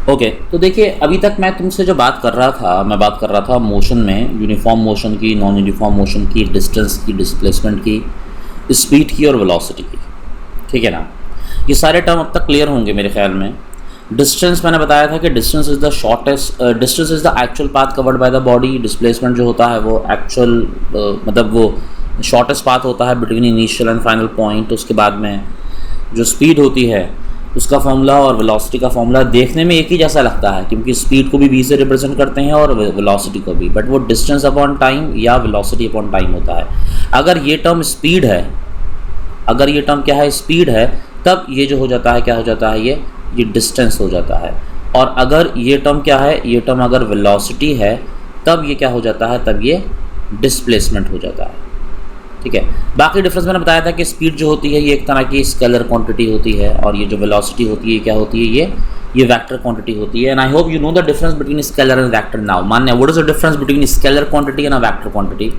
Okay, तो देखिए अभी तक मैं तुमसे जो बात कर रहा था, मैं बात कर रहा था मोशन में, यूनिफॉर्म मोशन की, नॉन यूनिफॉर्म मोशन की, डिस्टेंस की, डिस्प्लेसमेंट की, स्पीड की और वेलोसिटी की। ठीक है ना? ये सारे टर्म अब तक क्लियर होंगे मेरे ख्याल में। डिस्टेंस मैंने बताया था कि distance is the shortest, distance is the actual path covered by the body. Displacement जो होता है वो एक्चुअल मतलब वो शॉर्टेस्ट पाथ होता है between initial and final point. उसके बाद में जो स्पीड होती है उसका फॉर्मूला और वेलोसिटी का फॉर्मूला देखने में एक ही जैसा लगता है, क्योंकि स्पीड को भी v से रिप्रेजेंट करते हैं और वेलोसिटी को भी, बट वो डिस्टेंस अपॉन टाइम या वेलोसिटी अपॉन टाइम होता है। अगर ये टर्म स्पीड है, अगर ये टर्म क्या है, स्पीड है, तब ये जो हो जाता है, क्या हो जाता है, ये डिस्टेंस हो जाता है। और अगर ये टर्म क्या है, ये टर्म अगर वेलोसिटी है, तब ये क्या हो जाता है, तब ये डिस्प्लेसमेंट हो जाता है। ठीक है, बाकी डिफरेंस मैंने बताया था कि स्पीड जो होती है ये एक तरह की स्केलर क्वांटिटी होती है, और ये जो वेलोसिटी होती है क्या होती है, ये वेक्टर क्वांटिटी होती है। And I hope you know the difference between scalar and vector now. Manya, what is the difference between scalar quantity and a vector quantity?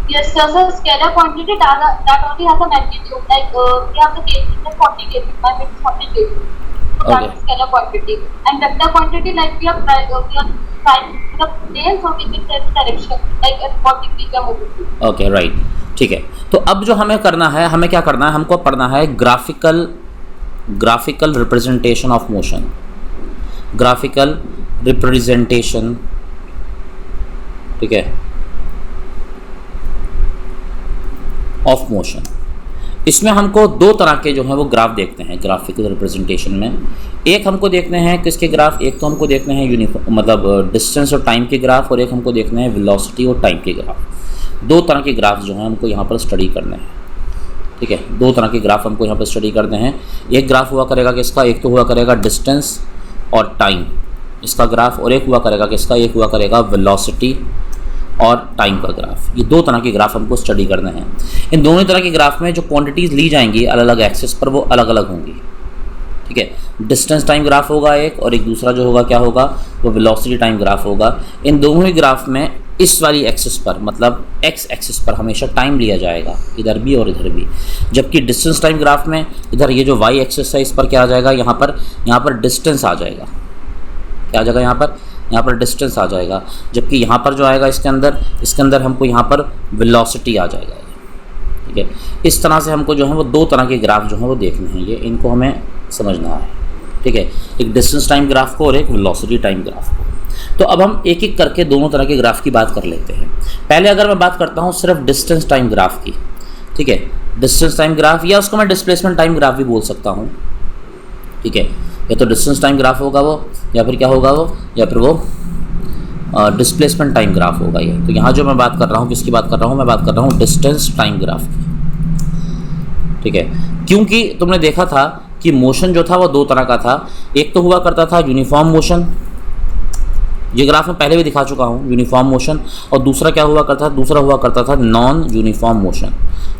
Yes, sir. So scalar quantity that only has a magnitude. Like we have the case is 40 kg, my weight is 40 kg. So Okay. that is scalar quantity. And vector quantity, like we are trying the plane, so we can tell the direction, like at what degree we are moving. Okay, right. ठीक है, तो अब जो हमें करना है, हमें क्या करना है, हमको पढ़ना है graphical representation of motion. Graphical representation, ठीक है, ऑफ मोशन। इसमें हमको दो तरह के जो हैं वो ग्राफ देखते हैं ग्राफिकल रिप्रेजेंटेशन में। एक हमको देखने हैं किसके ग्राफ, एक तो हमको देखने हैं यूनिफॉर्म मतलब डिस्टेंस और टाइम के ग्राफ, और एक हमको देखने हैं वेलोसिटी और टाइम के ग्राफ। दो तरह के ग्राफ जो हैं हमको यहाँ पर स्टडी करने हैं। ठीक है, दो तरह के ग्राफ हमको यहाँ पर स्टडी करते हैं। एक ग्राफ हुआ करेगा किसका, एक तो हुआ करेगा डिस्टेंस और टाइम इसका ग्राफ, और एक हुआ करेगा किसका, एक हुआ करेगा वेलोसिटी और टाइम का ग्राफ। ये दो तरह के ग्राफ हमको स्टडी करने हैं। इन दोनों तरह के ग्राफ में जो क्वांटिटीज़ ली जाएंगी अलग अलग एक्सेस पर, वो अलग अलग होंगी। ठीक है, डिस्टेंस टाइम ग्राफ होगा एक, और एक दूसरा जो होगा क्या होगा, वो वेलोसिटी टाइम ग्राफ होगा। इन दोनों ही ग्राफ में इस वाली एक्सिस पर, मतलब एक्स एक्सिस पर हमेशा टाइम लिया जाएगा, इधर भी और इधर भी। जबकि डिस्टेंस टाइम ग्राफ में इधर ये जो वाई एक्सिस है इस पर क्या आ जाएगा, यहाँ पर डिस्टेंस आ जाएगा। क्या आ जाएगा यहाँ पर डिस्टेंस आ जाएगा। जबकि यहाँ पर जो आएगा इसके अंदर हमको यहाँ पर वेलोसिटी आ जाएगा। ठीक है, इस तरह से हमको जो है वो दो तरह के ग्राफ जो हैं वो देखने हैं, ये इनको हमें समझना है। ठीक है, एक डिस्टेंस टाइम ग्राफ को और एक वेलोसिटी टाइम ग्राफ को। तो अब हम एक एक करके दोनों तरह के ग्राफ की बात कर लेते हैं। पहले अगर मैं बात करता हूँ सिर्फ डिस्टेंस टाइम ग्राफ की। ठीक है, डिस्टेंस टाइम ग्राफ, या उसको मैं डिस्प्लेसमेंट टाइम ग्राफ भी बोल सकता हूँ। ठीक है, या तो डिस्टेंस टाइम ग्राफ होगा वो, या फिर क्या होगा वो, या फिर वो डिस्प्लेसमेंट टाइम ग्राफ होगा ये। तो यहाँ जो मैं बात कर रहा हूँ, किसकी बात कर रहा हूँ, मैं बात कर रहा हूँ डिस्टेंस टाइम ग्राफ की। ठीक है, क्योंकि तुमने देखा था कि मोशन जो था वो दो तरह का था। एक तो हुआ करता था यूनिफॉर्म मोशन, ये ग्राफ में पहले भी दिखा चुका हूँ, यूनिफॉर्म मोशन। और दूसरा क्या हुआ करता था, दूसरा हुआ करता था नॉन यूनिफॉर्म मोशन।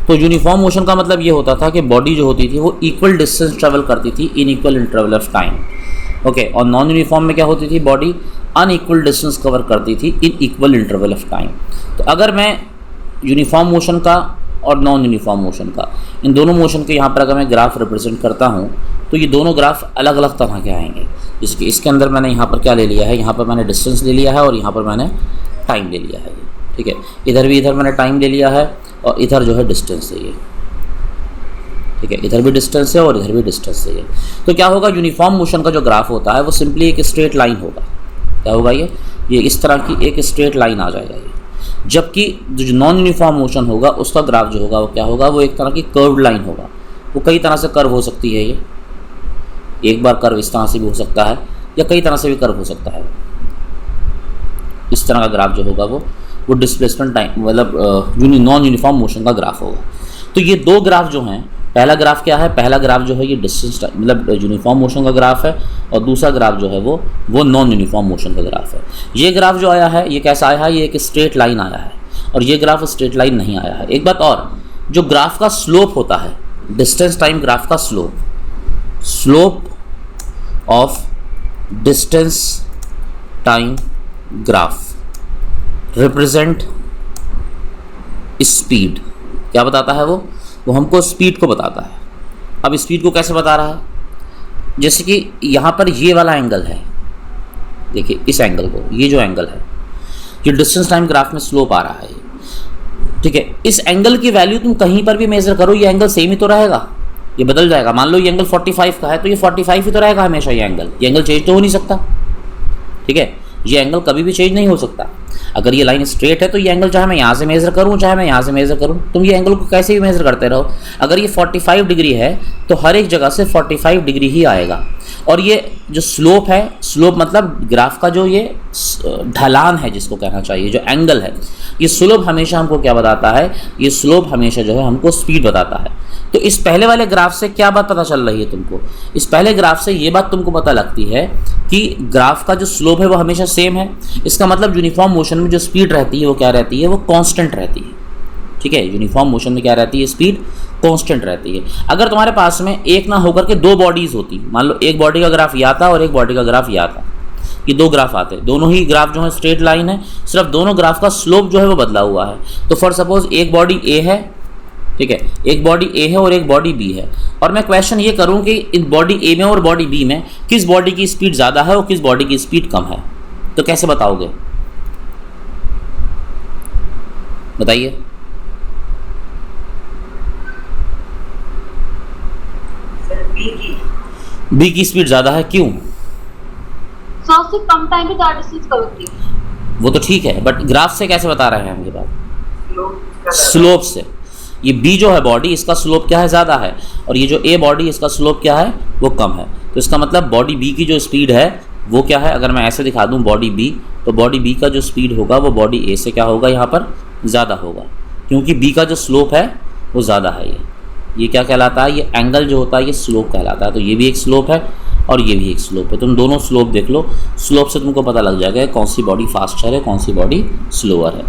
तो यूनिफॉर्म मोशन का मतलब ये होता था कि बॉडी जो होती थी वो इक्वल डिस्टेंस ट्रेवल करती थी in equal interval of time. Okay, और नॉन यूनिफॉर्म में क्या होती थी, बॉडी अनइक्वल डिस्टेंस कवर करती थी in equal interval of time. तो अगर मैं यूनिफॉर्म मोशन का और नॉन यूनिफॉर्म मोशन का, इन दोनों मोशन के यहाँ पर अगर मैं ग्राफ रिप्रेजेंट करता हूँ, तो ये दोनों ग्राफ अलग अलग तरह के आएंगे। इसके अंदर मैंने यहाँ पर क्या ले लिया है, यहाँ पर मैंने डिस्टेंस ले लिया है और यहाँ पर मैंने टाइम ले लिया है। ठीक है, इधर मैंने टाइम ले लिया है और इधर जो है डिस्टेंस है ये। ठीक है, इधर भी डिस्टेंस है और इधर भी डिस्टेंस है ये। तो क्या होगा, यूनिफॉर्म मोशन का जो ग्राफ होता है वो सिंपली एक स्ट्रेट लाइन होगा। क्या होगा, ये इस तरह की एक स्ट्रेट लाइन आ जाएगा ये। जबकि जो नॉन यूनिफॉर्म मोशन होगा उसका ग्राफ जो होगा वो क्या होगा, वो एक तरह की कर्व्ड लाइन होगा। वो कई तरह से कर्व हो सकती है ये, एक बार कर्व इस तरह से भी हो सकता है या कई तरह से भी कर्व हो सकता है। इस तरह का ग्राफ जो होगा वो डिस्प्लेसमेंट टाइम मतलब नॉन यूनिफॉर्म मोशन का ग्राफ होगा। तो ये दो ग्राफ जो हैं, पहला ग्राफ क्या है, पहला ग्राफ जो है ये डिस्टेंस मतलब यूनिफॉर्म मोशन का ग्राफ है, और दूसरा ग्राफ जो है वो नॉन यूनिफॉर्म मोशन का ग्राफ है। ये ग्राफ जो आया है ये कैसा आया है, ये एक स्ट्रेट लाइन आया है, और ये ग्राफ स्ट्रेट लाइन नहीं आया है। एक बात और, जो ग्राफ का स्लोप होता है, डिस्टेंस टाइम ग्राफ का slope of distance time graph represent speed. क्या बताता है वो हमको स्पीड को बताता है। अब स्पीड को कैसे बता रहा है, जैसे कि यहाँ पर ये वाला एंगल है, देखिए इस एंगल को, ये जो एंगल है, ये डिस्टेंस टाइम ग्राफ में स्लोप आ रहा है, ठीक है। इस एंगल की वैल्यू तुम कहीं पर भी मेजर करो, ये एंगल सेम ही तो रहेगा, ये बदल जाएगा। मान लो ये एंगल 45 का है तो ये 45 ही तो रहेगा हमेशा, ये एंगल चेंज तो हो नहीं सकता, ठीक है। ये एंगल कभी भी चेंज नहीं हो सकता। अगर ये लाइन स्ट्रेट है तो ये एंगल चाहे मैं यहाँ से मेजर करूँ चाहे मैं यहाँ से मेजर करूँ, तुम ये एंगल को कैसे भी मेजर करते रहो, अगर ये 45 डिग्री है तो हर एक जगह से 45 डिग्री ही आएगा। और ये जो स्लोप है, स्लोप मतलब ग्राफ का जो ये ढलान है जिसको कहना चाहिए, जो एंगल है, ये स्लोप हमेशा हमको क्या बताता है, ये स्लोप हमेशा जो है हमको स्पीड बताता है। तो इस पहले वाले ग्राफ से क्या बात पता चल रही है तुमको, इस पहले ग्राफ से ये बात तुमको पता लगती है कि ग्राफ का जो स्लोप है वो हमेशा सेम है। इसका मतलब यूनिफॉर्म मोशन में जो स्पीड रहती है वो क्या रहती है, वो कांस्टेंट रहती है, ठीक है। यूनिफॉर्म मोशन में क्या रहती है, स्पीड कांस्टेंट रहती है। अगर तुम्हारे पास में एक ना होकर के दो बॉडीज होती, मान लो एक बॉडी का ग्राफ या था और एक बॉडी का ग्राफ या था, ये दो ग्राफ आते, दोनों ही ग्राफ जो है स्ट्रेट लाइन है, सिर्फ दोनों ग्राफ का स्लोप जो है वो बदला हुआ है। तो फॉर सपोज एक बॉडी ए है, ठीक है, एक बॉडी ए है और एक बॉडी बी है, और मैं क्वेश्चन ये करूं कि इन बॉडी ए में और बॉडी बी में किस बॉडी की स्पीड ज़्यादा है और किस बॉडी की स्पीड कम है, तो कैसे बताओगे, बताइए। बी की स्पीड ज़्यादा है, क्यों? सबसे कम टाइम में ज़्यादा डिस्टेंस कवर की। वो तो ठीक है, बट ग्राफ से कैसे बता रहे हैं हम ये बात? स्लोप से। ये बी जो है बॉडी, इसका स्लोप क्या है, ज़्यादा है, और ये जो ए बॉडी, इसका स्लोप क्या है, वो कम है। तो इसका मतलब बॉडी बी की जो स्पीड है वो क्या है, अगर मैं ऐसे दिखा दूं बॉडी बी, तो बॉडी बी का जो स्पीड होगा वो बॉडी ए से क्या होगा, यहाँ पर ज़्यादा होगा, क्योंकि बी का जो स्लोप है वो ज़्यादा है। ये क्या कहलाता है, ये एंगल जो होता है ये स्लोप कहलाता है। तो ये भी एक स्लोप है और ये भी एक स्लोप है। तुम दोनों स्लोप देख लो, स्लोप से तुमको पता लग जाएगा कौन सी बॉडी फास्टर है, कौन सी बॉडी स्लोअर है।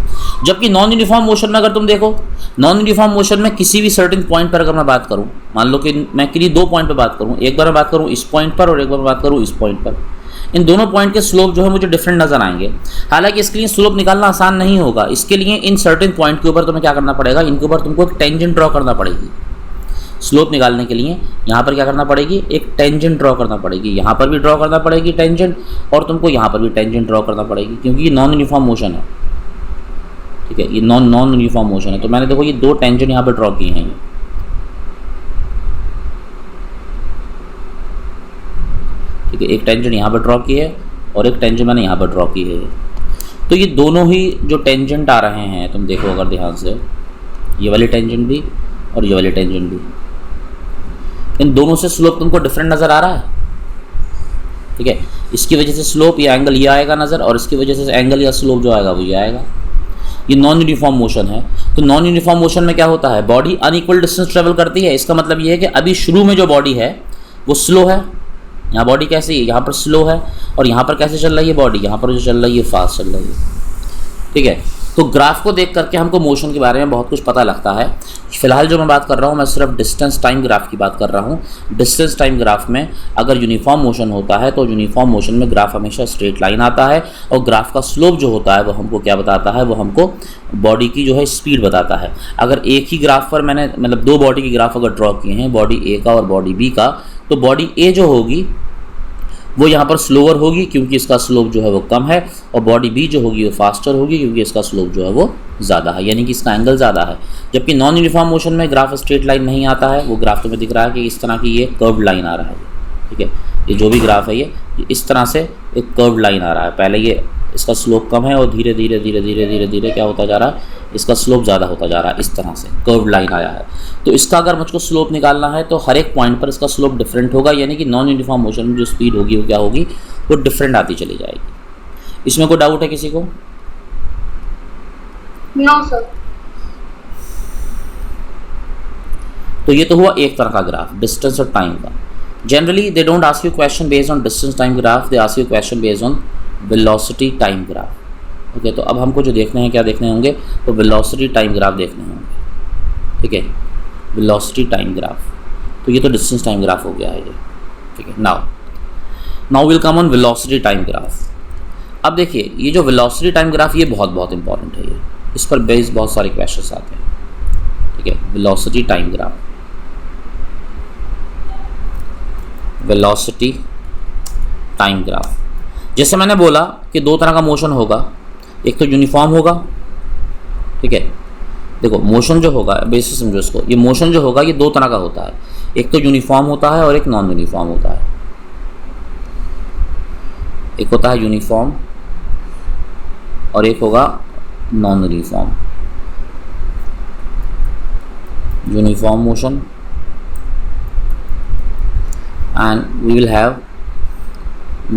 जबकि नॉन यूनिफॉर्म मोशन में अगर तुम देखो, नॉन यूनिफॉर्म मोशन में किसी भी सर्टेन पॉइंट पर अगर मैं बात करूँ, मान लो कि मैं किसी दो पॉइंट पर बात करूँ, एक बार मैं बात करूँ इस पॉइंट पर और एक बार मैं बात करूँ इस पॉइंट पर, इन दोनों पॉइंट के स्लोप जो है मुझे डिफरेंट नजर आएंगे। हालांकि इसके लिए स्लोप निकालना आसान नहीं होगा, इसके लिए इन सर्टेन पॉइंट के ऊपर तुम्हें क्या करना पड़ेगा, इनके ऊपर तुमको एक टेंजेंट ड्रॉ करना पड़ेगी। स्लोप निकालने के लिए यहाँ पर क्या करना पड़ेगी, एक टेंजेंट ड्रॉ करना पड़ेगी, यहाँ पर भी ड्रॉ करना पड़ेगी टेंजेंट, और तुमको यहाँ पर भी टेंजेंट ड्रॉ करना पड़ेगी, क्योंकि ये नॉन यूनिफॉर्म मोशन है, ठीक है, ये नॉन यूनिफॉर्म मोशन है। तो मैंने देखो ये दो टेंजेंट यहाँ पर ड्रॉ किए हैं, ठीक है, एक टेंजेंट यहाँ पर ड्रॉ की है और एक टेंजेंट मैंने यहाँ पर ड्रॉ की है। तो ये दोनों ही जो टेंजेंट आ रहे हैं, तुम देखो अगर ध्यान से, ये वाली टेंजेंट भी और ये वाली टेंजेंट भी, इन दोनों से स्लोप तुमको डिफरेंट नज़र आ रहा है, ठीक है। इसकी वजह से स्लोप या एंगल ये आएगा नज़र, और इसकी वजह से एंगल या स्लोप जो आएगा वो ये आएगा। ये नॉन यूनिफॉर्म मोशन है। तो नॉन यूनिफॉर्म मोशन में क्या होता है, बॉडी अनइक्वल डिस्टेंस ट्रेवल करती है। इसका मतलब ये है कि अभी शुरू में जो बॉडी है वो स्लो है, यहाँ बॉडी कैसी है, यहाँ पर स्लो है, और यहाँ पर कैसे चल रही है बॉडी, यहाँ पर जो चल रही है फास्ट चल रही है, ठीक है। तो ग्राफ को देख करके हमको मोशन के बारे में बहुत कुछ पता लगता है। फिलहाल जो मैं बात कर रहा हूँ, मैं सिर्फ डिस्टेंस टाइम ग्राफ की बात कर रहा हूँ। डिस्टेंस टाइम ग्राफ में अगर यूनिफॉर्म मोशन होता है तो यूनिफॉर्म मोशन में ग्राफ हमेशा स्ट्रेट लाइन आता है, और ग्राफ का स्लोप जो होता है वो हमको क्या बताता है, वो हमको बॉडी की जो है स्पीड बताता है। अगर एक ही ग्राफ पर मैंने मतलब दो बॉडी की ग्राफ अगर ड्रॉ किए हैं, बॉडी ए का और बॉडी बी का, तो बॉडी ए जो होगी वो यहाँ पर स्लोअर होगी क्योंकि इसका स्लोप जो है वो कम है, और बॉडी बी जो होगी वो फास्टर होगी क्योंकि इसका स्लोप जो है वो ज़्यादा है, यानी कि इसका एंगल ज़्यादा है। जबकि नॉन यूनिफॉर्म मोशन में ग्राफ स्ट्रेट लाइन नहीं आता है, वो ग्राफ तुम्हें दिख रहा है कि इस तरह की ये कर्व्ड लाइन आ रहा है, ठीक है। ये जो भी ग्राफ है ये इस तरह से एक कर्व्ड लाइन आ रहा है। पहले ये इसका स्लोप कम है और धीरे धीरे धीरे धीरे धीरे धीरे क्या होता जा रहा है, इसका स्लोप ज़्यादा होता जा रहा है। इस तरह से कर्व्ड लाइन आया है। तो इसका अगर मुझको स्लोप निकालना है तो हर एक पॉइंट पर इसका स्लोप डिफरेंट होगा, यानी कि नॉन यूनिफॉर्म मोशन में जो स्पीड होगी वो क्या होगी, वो डिफरेंट आती चली जाएगी। इसमें कोई डाउट है किसी को? No sir. तो ये तो हुआ एक तरह का ग्राफ, डिस्टेंस और टाइम का। Generally they don't ask you question based on distance time graph, they ask you question based on velocity time graph. Okay, तो अब हमको जो देखने हैं, क्या देखने होंगे, तो वेलोसिटी टाइम ग्राफ देखने होंगे, ठीक है। वेलोसिटी टाइम ग्राफ, तो ये तो डिस्टेंस टाइम ग्राफ हो गया है ये, ठीक है। Now will come on velocity time graph. अब देखिए ये जो वेलोसिटी टाइम ग्राफ ये बहुत इंपॉर्टेंट है, ये इस पर बेस्ड बहुत सारे क्वेश्चंस आते हैं, ठीक है। Velocity time graph, velocity time graph. जैसे मैंने बोला कि दो तरह का मोशन होगा, एक तो यूनिफॉर्म होगा, ठीक है। देखो मोशन जो होगा, बेसिस समझो इसको, ये मोशन जो होगा ये दो तरह का होता है, एक तो यूनिफॉर्म होता है और एक नॉन यूनिफॉर्म होता है। एक होता है यूनिफॉर्म और एक होगा non uniform. Uniform motion and we will have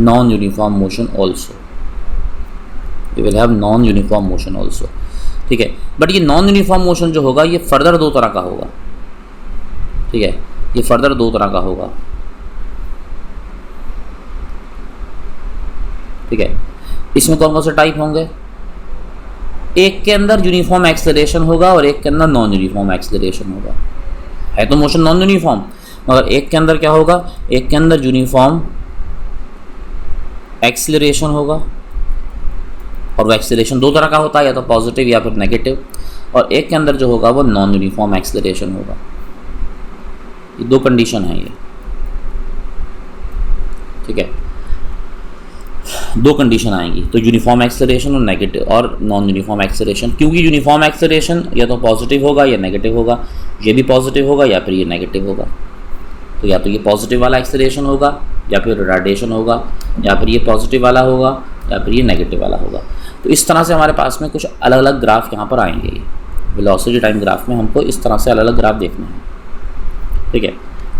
non-uniform motion also. We will have non-uniform motion also, ठीक है। बट ये नॉन यूनिफॉर्म मोशन जो होगा ये फर्दर दो तरह का होगा, ठीक है, ये फर्दर दो तरह का होगा, ठीक है। इसमें कौन कौन से टाइप होंगे? एक के अंदर यूनिफॉर्म एक्सेलरेशन होगा और एक के अंदर नॉन यूनिफॉर्म एक्सेलरेशन होगा। है तो मोशन नॉन यूनिफॉर्म, मगर एक के अंदर क्या होगा, एक के अंदर यूनिफॉर्म एक्सीलरेशन होगा, और वो एक्सीलरेशन दो तरह का होता है, या तो पॉजिटिव या फिर नेगेटिव, और एक के अंदर जो होगा वो नॉन यूनिफॉर्म एक्सीलरेशन होगा। ये दो कंडीशन है ये, ठीक है, दो कंडीशन आएंगी, तो यूनिफॉर्म एक्सेलरेशन और नेगेटिव और नॉन यूनिफॉर्म एक्सेलरेशन। क्योंकि यूनिफॉर्म एक्सेलरेशन या तो पॉजिटिव होगा या नेगेटिव होगा, ये भी पॉजिटिव होगा या फिर ये नेगेटिव होगा। तो या तो ये पॉजिटिव वाला एक्सेलरेशन होगा या फिर रिटार्डेशन होगा, या फिर ये पॉजिटिव वाला होगा या फिर ये नेगेटिव वाला होगा। तो इस तरह से हमारे पास में कुछ अलग अलग ग्राफ यहाँ पर आएंगे। वेलोसिटी टाइम ग्राफ में हमको इस तरह से अलग अलग ग्राफ देखने हैं, ठीक है।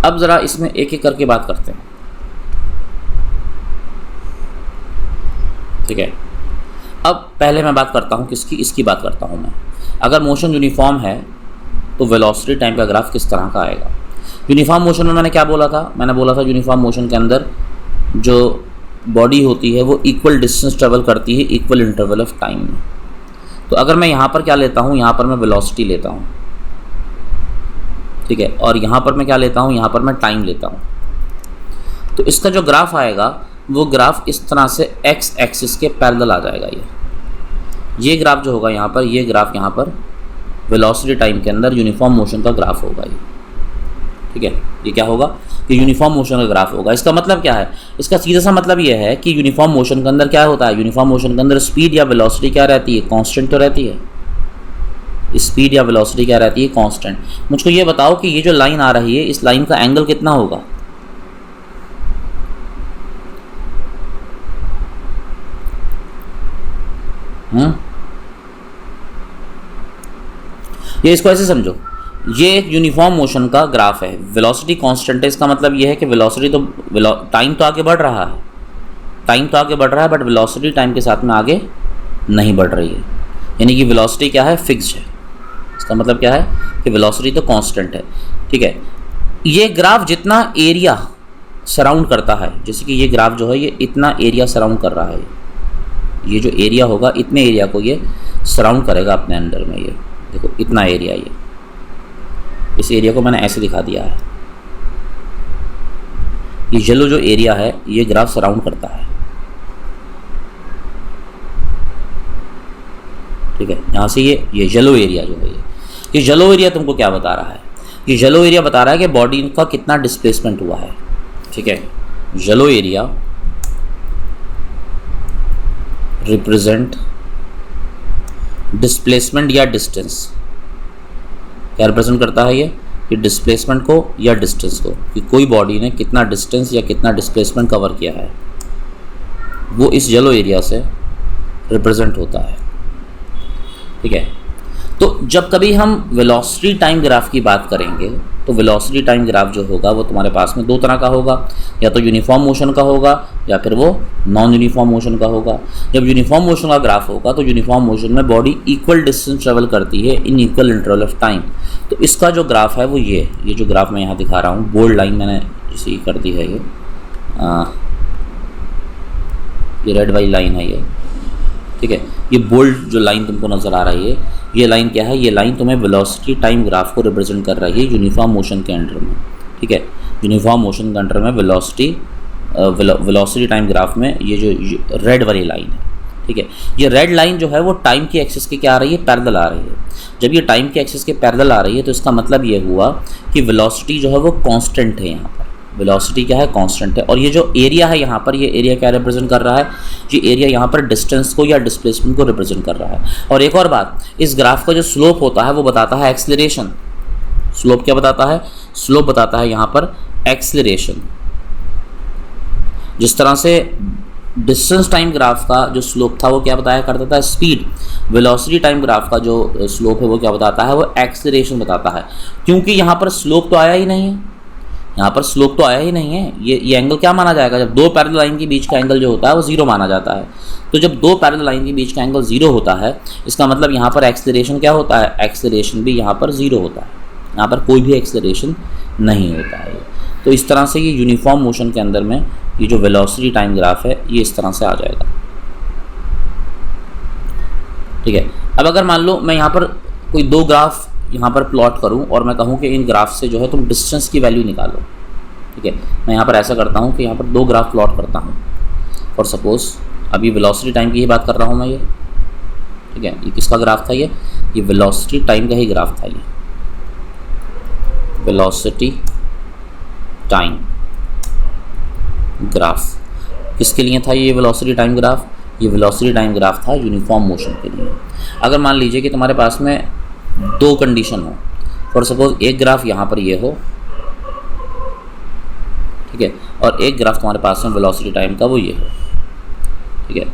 अब ज़रा इसमें एक एक करके बात करते हैं, ठीक है। अब पहले मैं बात करता हूँ किसकी, इसकी बात करता हूँ मैं। अगर मोशन यूनिफॉर्म है तो वेलोसिटी टाइम का ग्राफ किस तरह का आएगा। यूनिफॉर्म मोशन में मैंने क्या बोला था, मैंने बोला था यूनिफॉर्म मोशन के अंदर जो बॉडी होती है वो इक्वल डिस्टेंस ट्रेवल करती है इक्वल इंटरवल ऑफ टाइम में। तो अगर मैं यहाँ पर क्या लेता हूँ, यहाँ पर मैं वेलोसिटी लेता हूँ, ठीक है, और यहाँ पर मैं क्या लेता हूँ, यहाँ पर मैं टाइम लेता हूँ। तो इसका जो ग्राफ आएगा वो ग्राफ इस तरह से एक्स एक्सिस के पैरेलल आ जाएगा। ये ग्राफ जो होगा यहाँ पर, ये ग्राफ यहाँ पर वेलोसिटी टाइम के अंदर यूनिफॉर्म मोशन का ग्राफ होगा ये, ठीक है। ये क्या होगा, कि यूनिफॉर्म मोशन का ग्राफ होगा। इसका मतलब क्या है, इसका सीधा सा मतलब ये है कि यूनिफॉर्म मोशन के अंदर क्या होता है, यूनिफॉर्म मोशन के अंदर स्पीड या वेलोसिटी क्या रहती है, कांस्टेंट तो रहती है। स्पीड या वेलोसिटी क्या रहती है, कांस्टेंट। मुझको ये बताओ कि ये जो लाइन आ रही है इस लाइन का एंगल कितना होगा। ये इसको ऐसे समझो, ये एक यूनिफॉर्म मोशन का ग्राफ है, वेलोसिटी कांस्टेंट है। इसका मतलब ये है कि वेलोसिटी तो टाइम तो आगे बढ़ रहा है, टाइम तो आगे बढ़ रहा है, बट वेलोसिटी टाइम के साथ में आगे नहीं बढ़ रही है। यानी कि वेलोसिटी क्या है, फिक्स्ड है। इसका मतलब क्या है कि वेलोसिटी तो कांस्टेंट है, ठीक है। ये ग्राफ जितना एरिया सराउंड करता है, जैसे कि ये ग्राफ जो है ये इतना एरिया सराउंड कर रहा है, ये जो एरिया होगा इतने एरिया को ये सराउंड करेगा अपने अंदर में। ये देखो इतना एरिया, ये इस एरिया को मैंने ऐसे दिखा दिया है। ये येलो जो एरिया है ये ग्राफ सराउंड करता है, ठीक है। यहाँ से ये येलो एरिया जो है ये येलो एरिया तुमको क्या बता रहा है, ये येलो एरिया बता रहा है कि बॉडी का कितना डिस्प्लेसमेंट हुआ है, ठीक है। येलो एरिया रिप्रेजेंट डिस्प्लेसमेंट या डिस्टेंस। क्या रिप्रेजेंट करता है ये, कि डिस्प्लेसमेंट को या डिस्टेंस को, कि कोई बॉडी ने कितना डिस्टेंस या कितना डिस्प्लेसमेंट कवर किया है, वो इस येलो एरिया से रिप्रेजेंट होता है, ठीक है। तो जब कभी हम वेलोसिटी टाइम ग्राफ की बात करेंगे तो वेलोसिटी टाइम ग्राफ जो होगा वो तुम्हारे पास में दो तरह का होगा, या तो यूनिफॉर्म मोशन का होगा या फिर वो नॉन यूनिफॉर्म मोशन का होगा। जब यूनिफॉर्म मोशन का ग्राफ होगा तो यूनिफॉर्म मोशन में बॉडी इक्वल डिस्टेंस ट्रेवल करती है in equal interval of time. तो इसका जो ग्राफ है वो ये जो ग्राफ मैं यहाँ दिखा रहा हूँ, बोल्ड लाइन मैंने इसी कर दी है, ये रेड वाली लाइन है ये, ठीक है। ये बोल्ड जो लाइन तुमको नज़र आ रही है, ये लाइन क्या है, ये लाइन तुम्हें वेलोसिटी टाइम ग्राफ को रिप्रेजेंट कर रही है यूनिफॉर्म मोशन के अंडर में, ठीक है। यूनिफॉर्म मोशन के अंडर में वेलोसिटी टाइम ग्राफ में ये जो रेड वाली लाइन है, ठीक है। ये रेड लाइन जो है वो टाइम की एक्सिस के क्या आ रही है, पैरेलल आ रही है। जब ये टाइम की एक्सिस के पैरेलल आ रही है तो इसका मतलब ये हुआ कि वेलोसिटी जो है वो कांस्टेंट है यहाँ पर, वेलोसिटी क्या है, कांस्टेंट है। और ये जो एरिया है यहाँ पर, ये एरिया क्या रिप्रेजेंट कर रहा है, ये एरिया यहाँ पर डिस्टेंस को या डिस्प्लेसमेंट को रिप्रेजेंट कर रहा है। और एक और बात, इस ग्राफ का जो स्लोप होता है वो बताता है एक्सेलरेशन। स्लोप क्या बताता है, स्लोप बताता है यहाँ पर एक्सेलरेशन। जिस तरह से डिस्टेंस टाइम ग्राफ का जो स्लोप था वो क्या बताया करता था, स्पीड। वेलोसिटी टाइम ग्राफ का जो स्लोप है वो क्या बताता है, वो एक्सेलरेशन बताता है। क्योंकि यहाँ पर स्लोप तो आया ही नहीं है, यहाँ पर स्लोप तो आया ही नहीं है। ये एंगल क्या माना जाएगा, जब दो पैरेलल लाइन के बीच का एंगल जो होता है वो जीरो माना जाता है। तो जब दो पैरेलल लाइन के बीच का एंगल जीरो होता है, इसका मतलब यहाँ पर एक्सेलरेशन क्या होता है, एक्सेलरेशन भी यहाँ पर जीरो होता है। यहाँ पर कोई भी एक्सेलरेशन नहीं होता है। तो इस तरह से ये यूनिफॉर्म मोशन के अंदर में ये जो वेलोसिटी टाइम ग्राफ है ये इस तरह से आ जाएगा। ठीक है। अब अगर मान लो मैं यहाँ पर कोई दो ग्राफ यहाँ पर प्लॉट करूँ और मैं कहूँ कि इन ग्राफ से जो है तुम डिस्टेंस की वैल्यू निकालो। ठीक है, मैं यहाँ पर ऐसा करता हूँ कि यहाँ पर दो ग्राफ प्लॉट करता हूँ। फॉर सपोज अभी वेलोसिटी टाइम की ही बात कर रहा हूँ मैं ये। ठीक है, ये किसका ग्राफ था, ये वेलोसिटी टाइम का ही ग्राफ था। ये वेलोसिटी टाइम ग्राफ किसके लिए था, ये वेलोसिटी टाइम ग्राफ, ये वेलोसिटी टाइम ग्राफ था यूनिफॉर्म मोशन के लिए। अगर मान लीजिए कि तुम्हारे पास में दो कंडीशन हो, फॉर सपोज एक ग्राफ यहाँ पर ये हो, ठीक है, और एक ग्राफ तुम्हारे पास में वेलोसिटी टाइम का वो ये हो। ठीक है,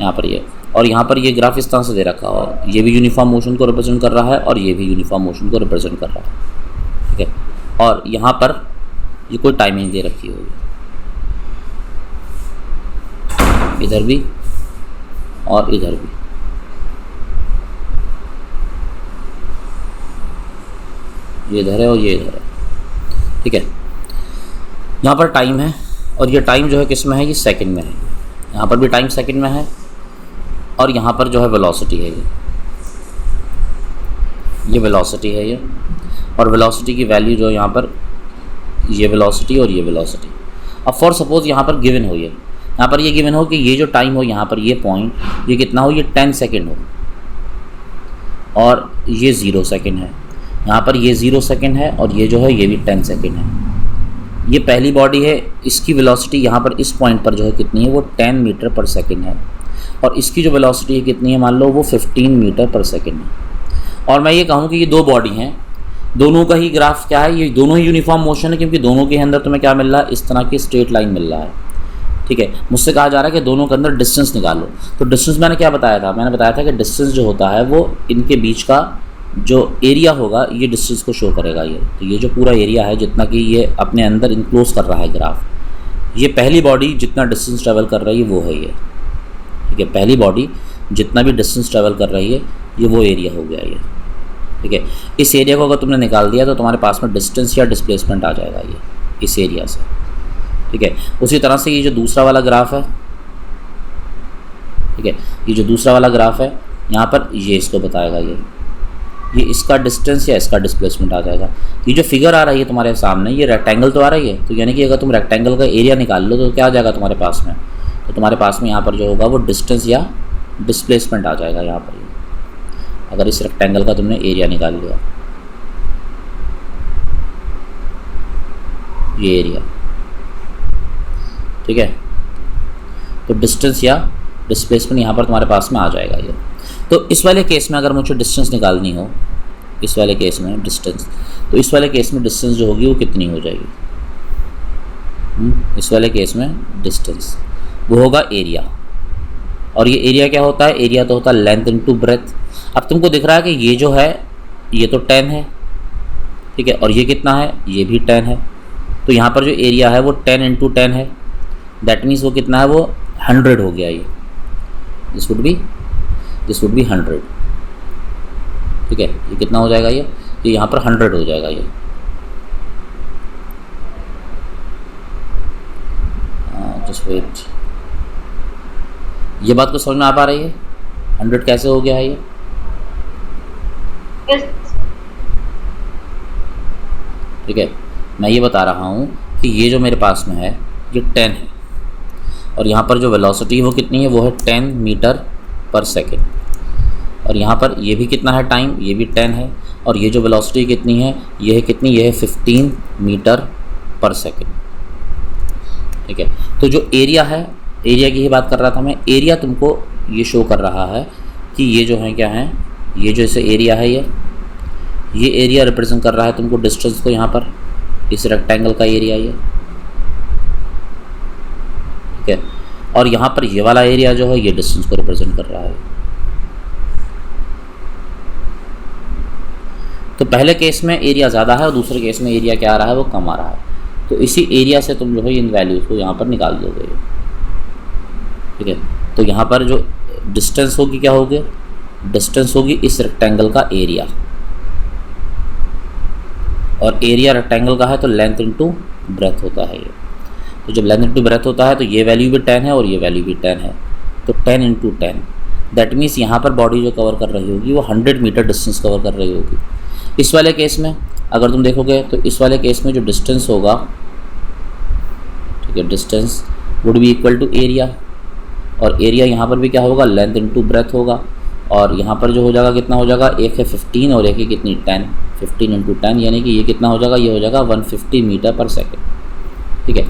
यहाँ पर ये, और यहाँ पर ये ग्राफ इस तरह से दे रखा हो, ये भी यूनिफॉर्म मोशन को रिप्रेजेंट कर रहा है और ये भी यूनिफॉर्म मोशन को रिप्रेजेंट कर रहा है। ठीक है, और यहाँ पर ये कोई टाइमिंग दे रखी होगी, इधर भी और इधर भी। ये इधर है और ये इधर है। ठीक है, यहाँ पर टाइम है और ये टाइम जो है किस में है, ये सेकंड में है। यहाँ पर भी टाइम सेकंड में है और यहाँ पर जो है वेलोसिटी है, ये वेलोसिटी है ये, और वेलोसिटी की वैल्यू जो है यहाँ पर ये वेलोसिटी और ये वेलोसिटी। अब फॉर सपोज यहाँ पर गिवन हो, ये यहाँ पर ये गिवन हो कि ये जो टाइम हो यहाँ पर ये पॉइंट ये कितना हो, ये 10 सेकेंड हो और ये 0 सेकेंड है। यहाँ पर ये 0 सेकेंड है और ये जो है ये भी 10 सेकेंड है। ये पहली बॉडी है, इसकी वेलोसिटी यहाँ पर इस पॉइंट पर जो है कितनी है, वो 10 मीटर पर सेकेंड है और इसकी जो वेलोसिटी है कितनी है, मान लो वो 15 मीटर पर सेकेंड है। और मैं ये कहूँ कि ये दो बॉडी हैं, दोनों का ही ग्राफ क्या है, ये दोनों ही यूनिफॉर्म मोशन है, क्योंकि दोनों के अंदर तुम्हें क्या मिल रहा है, इस तरह की स्ट्रेट लाइन मिल रहा है। ठीक है, मुझसे कहा जा रहा है कि दोनों के अंदर डिस्टेंस निकालो। तो डिस्टेंस मैंने क्या बताया था, मैंने बताया था कि डिस्टेंस जो होता है वो इनके बीच का जो एरिया होगा ये डिस्टेंस को शो करेगा। ये तो ये जो पूरा एरिया है जितना कि ये अपने अंदर इनक्लोज कर रहा है ग्राफ, ये पहली बॉडी जितना डिस्टेंस ट्रैवल कर रही है वो है ये। ठीक है, पहली बॉडी जितना भी डिस्टेंस ट्रैवल कर रही है ये वो एरिया हो गया ये। ठीक है, इस एरिया को अगर तुमने निकाल दिया तो तुम्हारे पास में डिस्टेंस या डिस्प्लेसमेंट आ जाएगा ये इस एरिया से। ठीक है, उसी तरह से ये जो दूसरा वाला ग्राफ है, ठीक है, ये जो दूसरा वाला ग्राफ है यहाँ पर ये इसको बताएगा, ये इसका डिस्टेंस या इसका डिस्प्लेसमेंट आ जाएगा। ये जो फिगर आ रही है तुम्हारे सामने ये रेक्टेंगल तो आ रही है, तो यानी कि अगर तुम रेक्टेंगल का एरिया निकाल लो तो क्या आ जाएगा तुम्हारे पास में, तो तुम्हारे पास में यहाँ पर जो होगा वो डिस्टेंस या डिस्प्लेसमेंट आ जाएगा यहाँ पर। अगर इस रेक्टेंगल का तुमने एरिया निकाल लिया, ये एरिया, ठीक है, तो डिस्टेंस या डिस्प्लेसमेंट यहाँ पर तुम्हारे पास में आ जाएगा ये। तो इस वाले केस में अगर मुझे डिस्टेंस निकालनी हो, इस वाले केस में डिस्टेंस, तो इस वाले केस में डिस्टेंस जो होगी वो कितनी हो जाएगी, इस वाले केस में डिस्टेंस वो होगा एरिया। और ये एरिया क्या होता है, एरिया तो होता है लेंथ इनटू ब्रेथ। अब तुमको दिख रहा है कि ये जो है ये तो 10 है, ठीक है, और ये कितना है, ये भी 10 है। तो यहाँ पर जो एरिया है वो 10 इंटू 10 है, दैट मीन्स वो कितना है, वो 100 हो गया ये। This would be 100। ठीक है, ये कितना हो जाएगा, ये यहाँ पर 100 हो जाएगा ये। जस्ट वेट, ये बात को समझ में आ पा रही है, 100 कैसे हो गया है ये? ठीक है, मैं ये बता रहा हूँ कि ये जो मेरे पास में है ये 10 है और यहाँ पर जो वेलोसिटी है वो कितनी है, वो है 10 मीटर पर सेकेंड। और यहाँ पर ये भी कितना है टाइम, ये भी 10 है, और ये जो वेलोसिटी कितनी है, ये है कितनी, ये है 15 मीटर पर सेकेंड। ठीक है। तो जो एरिया है, एरिया की ही बात कर रहा था मैं, एरिया तुमको ये शो कर रहा है कि ये जो है क्या है, ये जो इसे एरिया है, ये एरिया रिप्रेजेंट कर रहा है तुमको डिस्टेंस को, यहाँ पर इस रेक्टेंगल का एरिया ये, ठीक है। और यहाँ पर ये वाला एरिया जो है ये डिस्टेंस को रिप्रेजेंट कर रहा है। तो पहले केस में एरिया ज़्यादा है और दूसरे केस में एरिया क्या आ रहा है, वो कम आ रहा है। तो इसी एरिया से तुम जो है इन वैल्यूज़ को यहाँ पर निकाल दोगे, ठीक है। तो यहाँ पर जो डिस्टेंस होगी क्या होगी, डिस्टेंस होगी इस रेक्टेंगल का एरिया, और एरिया रेक्टेंगल का है तो लेंथ इनटू ब्रेथ होता है ये। तो जब लेंथ इनटू ब्रेथ होता है तो ये वैल्यू भी 10 है और ये वैल्यू भी 10 है, तो 10 × 10, दैट मीन्स यहाँ पर बॉडी जो कवर कर रही होगी वो 100 मीटर डिस्टेंस कवर कर रही होगी। इस वाले केस में अगर तुम देखोगे तो इस वाले केस में जो डिस्टेंस होगा, ठीक है, distance would be equal to area, और एरिया यहाँ पर भी क्या होगा, लेंथ इनटू ब्रेथ होगा। और यहाँ पर जो हो जाएगा कितना हो जाएगा, एक है 15 और एक है कितनी 10, 15 × 10 यानी कि ये कितना हो जाएगा, ये हो जाएगा 150 मीटर पर सेकेंड, ठीक है।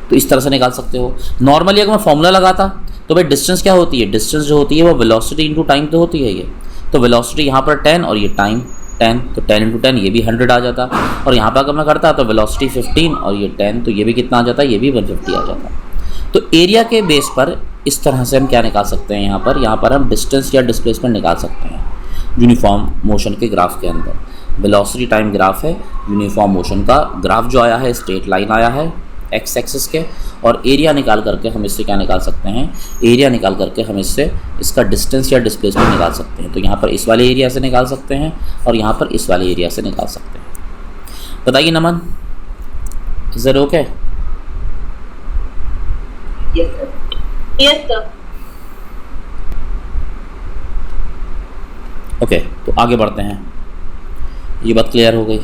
तो इस तरह से निकाल सकते हो। नॉर्मली अगर मैं फॉर्मूला लगाता तो भाई डिस्टेंस क्या होती है, डिस्टेंस जो होती है वो वेलोसिटी इंटू टाइम तो होती है ये। तो वेलोसिटी यहाँ पर 10 और ये टाइम 10, तो 10 × 10 ये भी 100 आ जाता। और यहाँ पर अगर मैं करता तो वेलोसिटी 15 और ये 10, तो ये भी कितना आ जाता, ये भी 150 आ जाता। तो एरिया के बेस पर इस तरह से हम क्या निकाल सकते हैं, यहाँ पर हम डिस्टेंस या डिस्प्लेसमेंट निकाल सकते हैं यूनिफॉर्म मोशन के ग्राफ के अंदर। वेलोसिटी टाइम ग्राफ है, यूनिफॉर्म मोशन का ग्राफ जो आया है स्ट्रेट लाइन आया है एक्स एक्सिस के, और एरिया निकाल करके हम इससे क्या निकाल सकते हैं, एरिया निकाल करके हम इससे इसका डिस्टेंस या डिस्प्लेसमेंट निकाल सकते हैं। तो यहाँ पर इस वाले एरिया से निकाल सकते हैं और यहाँ पर इस वाले एरिया से निकाल सकते हैं। बताइए Naman, is that okay? Yes sir. Okay, तो आगे बढ़ते हैं, ये बात क्लियर हो गई।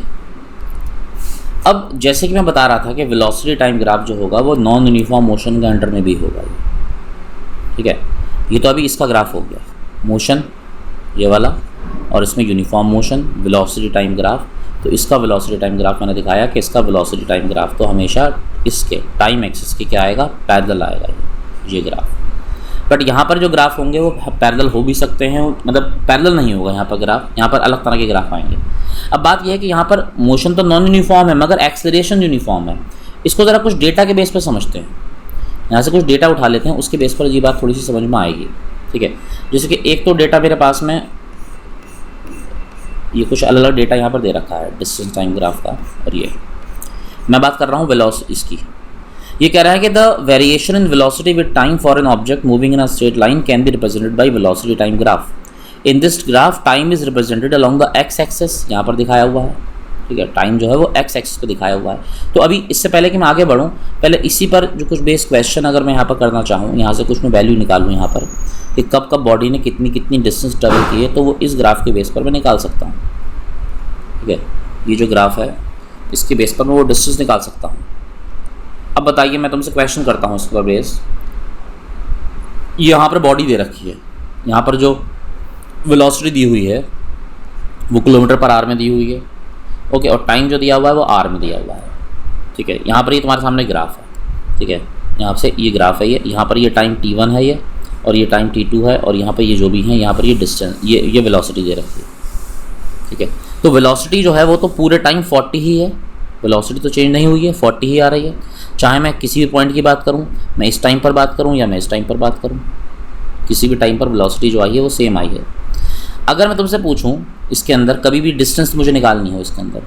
अब जैसे कि मैं बता रहा था कि वेलोसिटी टाइम ग्राफ जो होगा वो नॉन यूनिफॉर्म मोशन के अंडर में भी होगा, ठीक है। ये तो अभी इसका ग्राफ हो गया मोशन ये वाला, और इसमें uniform motion velocity time graph. तो इसका वेलोसिटी टाइम ग्राफ मैंने दिखाया कि इसका वेलोसिटी टाइम ग्राफ तो हमेशा इसके टाइम एक्सिस के क्या आएगा, पैरेलल आएगा ये ग्राफ। बट यहाँ पर जो ग्राफ होंगे वो पैरेलल हो भी सकते हैं, मतलब पैरेलल नहीं होगा यहाँ पर ग्राफ, यहाँ पर अलग तरह के ग्राफ आएंगे। अब बात यह है कि यहाँ पर मोशन तो नॉन यूनिफॉर्म है मगर एक्सेलरेशन यूनिफॉर्म है। इसको ज़रा कुछ डेटा के बेस पर समझते हैं, यहाँ से कुछ डेटा उठा लेते हैं, उसके बेस पर ये बात थोड़ी सी समझ में आएगी, ठीक है। जैसे कि एक तो डेटा मेरे पास में ये कुछ अलग अलग डेटा यहाँ पर दे रखा है डिस्टेंस टाइम ग्राफ का, और ये मैं बात कर रहा हूँ वेलोसिटी इसकी। ये कह रहा है कि the variation in velocity with time for an object moving in a straight line can be represented by velocity time graph. In this graph time is represented along the x axis, यहाँ पर दिखाया हुआ है, ठीक है। Time जो है वो एक्स एक्सिस पे दिखाया हुआ है। तो अभी इससे पहले कि मैं आगे बढ़ूँ, पहले इसी पर जो कुछ बेस क्वेश्चन अगर मैं यहाँ पर करना चाहूँ, यहाँ से कुछ मैं वैल्यू निकालूँ यहाँ पर कि कब कब बॉडी ने कितनी कितनी डिस्टेंस ट्रेवल की है, तो वो इस ग्राफ के बेस पर मैं निकाल सकता हूँ, ठीक है। ये जो ग्राफ है इसके बेस पर मैं वो डिस्टेंस निकाल सकता हूँ। अब बताइए, मैं तुमसे क्वेश्चन करता हूँ इसका बेस, यहाँ पर बॉडी दे रखी है, यहाँ पर जो वेलोसिटी दी हुई है वो किलोमीटर पर आवर में दी हुई है, ओके, और टाइम जो दिया हुआ है वो आर में दिया हुआ है, ठीक है। यहाँ पर ये तुम्हारे सामने ग्राफ है, ठीक है, यहाँ से ये ग्राफ है, ये यहाँ पर ये टाइम t1 है ये, और ये टाइम t2 है, और यहाँ पर ये जो भी है यहाँ पर ये डिस्टेंस ये वेलोसिटी दे रखी है, ठीक है। तो वेलोसिटी जो है वो तो पूरे टाइम 40 ही है, वेलोसिटी तो चेंज नहीं हुई है, 40 ही आ रही है। चाहे मैं किसी भी पॉइंट की बात करूं, मैं इस टाइम पर बात करूं या मैं इस टाइम पर बात करूं, किसी भी टाइम पर वेलोसिटी जो आई है वो सेम आई है। अगर मैं तुमसे पूछूं इसके अंदर कभी भी डिस्टेंस मुझे निकालनी हो, इसके अंदर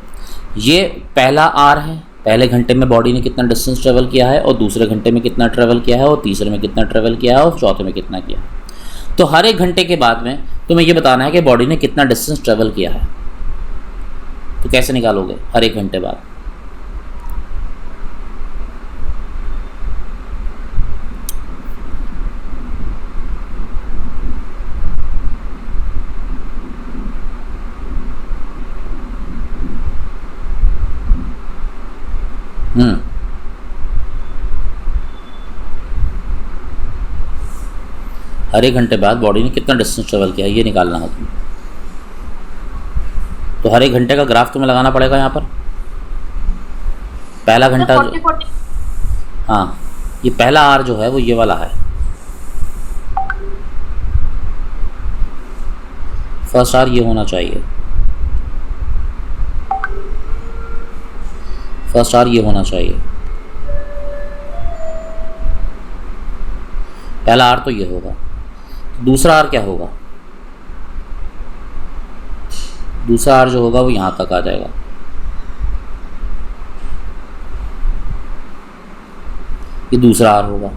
ये पहला आर है, पहले घंटे में बॉडी ने कितना डिस्टेंस ट्रेवल किया है, और दूसरे घंटे में कितना ट्रेवल किया है, और तीसरे में कितना ट्रेवल किया है, और चौथे में कितना किया है। तो हर एक घंटे के बाद में तुम्हें ये बताना है कि बॉडी ने कितना डिस्टेंस ट्रेवल किया है। तो कैसे निकालोगे हर एक घंटे बाद? हर एक घंटे बाद बॉडी ने कितना डिस्टेंस ट्रेवल किया है ये निकालना है तुम्हें। तो हर एक घंटे का ग्राफ तुम्हें लगाना पड़ेगा यहाँ पर। पहला घंटा 40 हाँ ये पहला आर जो है वो ये वाला है, फर्स्ट आर ये होना चाहिए, फर्स्ट आर ये होना चाहिए, पहला आर तो ये होगा। दूसरा आर क्या होगा, दूसरा आर जो होगा वो यहाँ तक आ जाएगा, ये दूसरा आर होगा,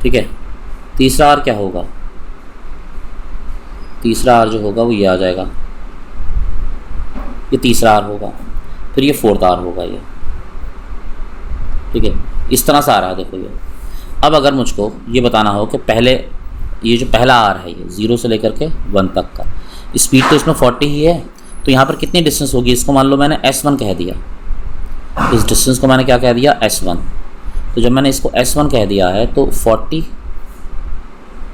ठीक है। तीसरा आर क्या होगा, तीसरा आर जो होगा वो ये आ जाएगा, ये तीसरा आर होगा, फिर ये फोर्थ आर होगा ये, ठीक है। इस तरह से आ रहा है, देखो ये। अब अगर मुझको ये बताना हो कि पहले ये जो पहला आर है ये 0 से लेकर के 1 तक का स्पीड तो इसमें 40 ही है, तो यहाँ पर कितनी डिस्टेंस होगी, इसको मान लो मैंने S1 कह दिया, इस डिस्टेंस को मैंने क्या कह दिया, S1। तो जब मैंने इसको S1 कह दिया है तो 40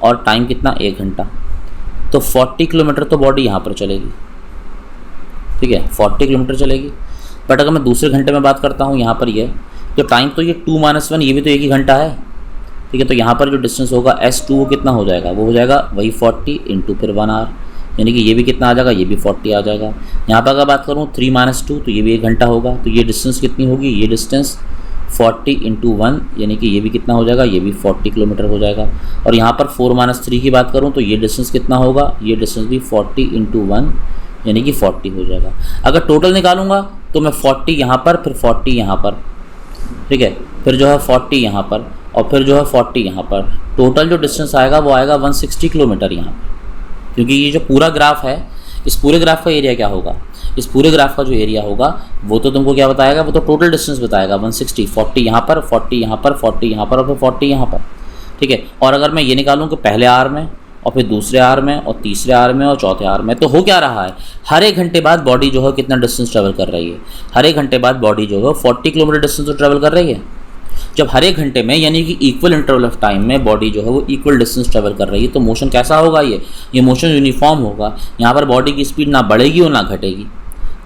और टाइम कितना, 1 घंटा, तो 40 किलोमीटर तो बॉडी यहाँ पर चलेगी, ठीक है, 40 किलोमीटर चलेगी। बट अगर मैं दूसरे घंटे में बात करता हूँ यहाँ पर ये, तो टाइम तो ये 2 - 1 ये भी तो 1 ही घंटा है, ठीक है। तो यहाँ पर जो डिस्टेंस होगा S2 वो कितना हो जाएगा, वो हो जाएगा वही 40 इंटू फिर 1 आवर, यानी कि ये भी कितना आ जाएगा, ये भी 40 आ जाएगा। यहाँ पर अगर बात करूँ 3 - 2 तो ये भी 1 घंटा होगा, तो ये डिस्टेंस कितनी होगी, ये डिस्टेंस 40 इंटू 1 यानी कि ये भी कितना हो जाएगा, ये भी 40 किलोमीटर हो जाएगा। और यहाँ पर 4 - 3 की बात करूँ तो ये डिस्टेंस कितना होगा, ये डिस्टेंस भी 40 इंटू 1 यानी कि 40 हो जाएगा। अगर टोटल निकालूंगा तो मैं 40 यहाँ पर, फिर 40 यहाँ पर, ठीक है, फिर जो है 40 यहाँ पर और फिर जो है 40 यहाँ पर, टोटल जो डिस्टेंस आएगा वो आएगा 160 किलोमीटर यहाँ पर। क्योंकि ये जो पूरा ग्राफ है, इस पूरे ग्राफ का एरिया क्या होगा, इस पूरे ग्राफ का जो एरिया होगा वो तो तुमको क्या बताएगा, वो तो टोटल डिस्टेंस बताएगा 160, 40 यहाँ पर, 40 यहाँ पर, 40 यहाँ पर और फिर 40 यहाँ पर, ठीक है। और अगर मैं ये निकालूँ कि पहले आर में और फिर दूसरे आर में और तीसरे आर में और चौथे आर में, तो हो क्या रहा है, हर 1 घंटे बाद बॉडी जो है कितना डिस्टेंस ट्रैवल कर रही है, हर 1 घंटे बाद बॉडी जो है 40 किलोमीटर डिस्टेंस तो ट्रैवल कर रही है। जब हर 1 घंटे में यानी कि इक्वल इंटरवल ऑफ टाइम में बॉडी जो है वो इक्वल डिस्टेंस ट्रैवल कर रही है, तो मोशन कैसा होगा, ये मोशन यूनिफॉर्म होगा। यहाँ पर बॉडी की स्पीड ना बढ़ेगी और ना घटेगी,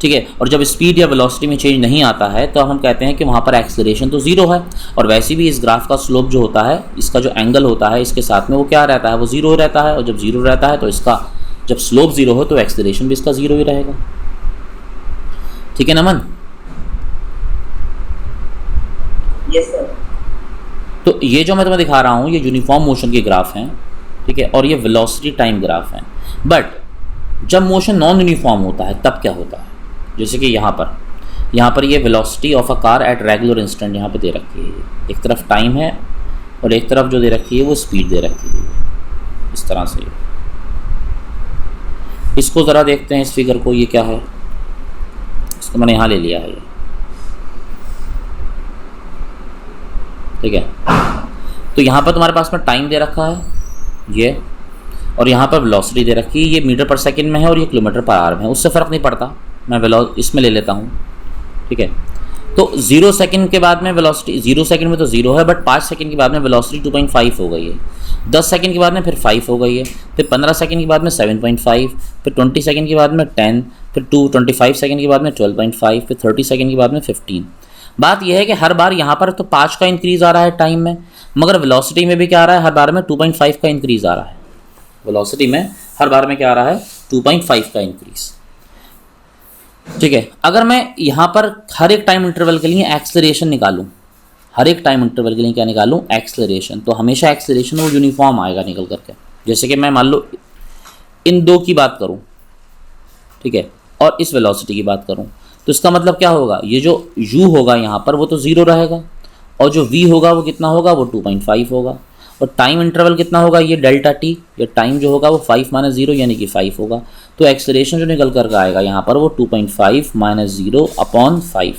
ठीक है। और जब स्पीड या वेलोसिटी में चेंज नहीं आता है तो हम कहते हैं कि वहाँ पर एक्सेलरेशन तो 0 है। और वैसे भी इस ग्राफ का स्लोप जो होता है, इसका जो एंगल होता है इसके साथ में वो क्या रहता है, वो 0 रहता है। और जब 0 रहता है तो इसका जब स्लोप 0 हो तो एक्सेलरेशन भी इसका 0 ही रहेगा, ठीक है नमन। Yes sir. तो ये जो मैं तुम्हें दिखा रहा हूँ ये यूनिफॉर्म मोशन के ग्राफ हैं, ठीक है, और ये वेलोसिटी टाइम ग्राफ हैं। बट जब मोशन नॉन यूनिफॉर्म होता है तब क्या होता है, जैसे कि यहाँ पर ये velocity of a car at regular instant यहाँ पे दे रखी है, एक तरफ टाइम है और एक तरफ जो दे रखी है वो स्पीड दे रखी है, इस तरह से। इसको ज़रा देखते हैं इस फिगर को, ये क्या है, इसको मैंने यहाँ ले लिया है ये, ठीक है। तो यहाँ पर तुम्हारे पास में टाइम दे रखा है ये, और यहाँ पर वेलोसिटी दे रखी है, ये मीटर पर सेकंड में है और ये किलोमीटर पर आवर में है, उससे फ़र्क नहीं पड़ता, मैं इसमें ले लेता हूँ, ठीक है। तो 0 सेकंड के बाद में वेलोसिटी, 0 सेकंड में तो 0 है, बट 5 सेकंड के बाद में वेलोसिटी 2.5 हो गई है, 10 सेकंड के बाद में फिर 5 हो गई है, फिर 15 सेकंड के बाद में 7.5, फिर 20 सेकंड के बाद में 10, फिर 25 सेकंड के बाद में 12.5, फिर 30 सेकंड के बाद में 15। बात यह है कि हर बार यहाँ पर तो 5 का इंक्रीज़ आ रहा है टाइम में, मगर वेलोसिटी में भी क्या आ रहा है, हर बार में 2.5 का इंक्रीज़ आ रहा है। वेलोसिटी में हर बार में क्या आ रहा है, 2.5 का इंक्रीज़, ठीक है। अगर मैं यहाँ पर हर एक टाइम इंटरवल के लिए एक्सेलरेशन निकालूँ, हर एक टाइम इंटरवल के लिए क्या निकालूँ, एक्सेलरेशन, तो हमेशा एक्सेलरेशन वो यूनिफॉर्म आएगा निकल करके। जैसे कि मैं मान लो इन 2 की बात करूँ, ठीक है, और इस वेलोसिटी की बात करूँ, तो इसका मतलब क्या होगा, ये जो u होगा यहाँ पर वो तो 0 रहेगा, और जो v होगा वो कितना होगा, वो 2.5 होगा, और टाइम इंटरवल कितना होगा, ये डेल्टा t, ये टाइम जो होगा वो 5 - 0 यानी कि 5 होगा। तो एक्सेलरेशन जो निकल कर आएगा यहाँ पर वो 2.5 - 0 अपॉन 5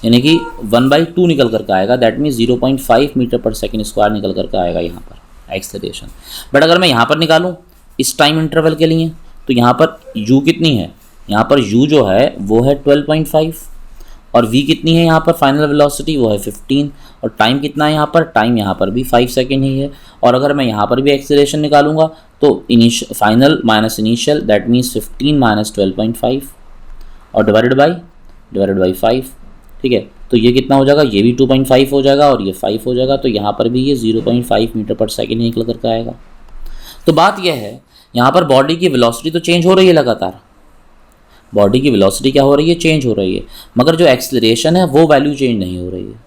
यानी कि 1/2 निकल कर आएगा, दैट मीन्स 0.5 मीटर पर सेकेंड स्क्वायर निकल कर आएगा यहाँ पर एक्सेलरेशन। बट अगर मैं यहाँ पर निकालूँ इस टाइम इंटरवल के लिए, तो यहाँ पर u कितनी है, यहाँ पर u जो है वो है 12.5, और v कितनी है यहाँ पर फाइनल वेलोसिटी, वो है 15, और टाइम कितना है यहाँ पर, टाइम यहाँ पर भी 5 सेकेंड ही है। और अगर मैं यहाँ पर भी एक्सेलरेशन निकालूंगा तो final minus initial, that means 15 - 12.5 और डिवाइडेड बाई 5, ठीक है। तो ये कितना हो जाएगा, ये भी 2.5 हो जाएगा और ये 5 हो जाएगा, तो यहाँ पर भी ये 0.5 मीटर पर सेकेंड निकल करके आएगा। तो बात यह है यहाँ पर बॉडी की वेलोसिटी तो चेंज हो रही है लगातार, बॉडी की वेलोसिटी क्या हो रही है, चेंज हो रही है, मगर जो एक्सेलरेशन है वो वैल्यू चेंज नहीं हो रही है।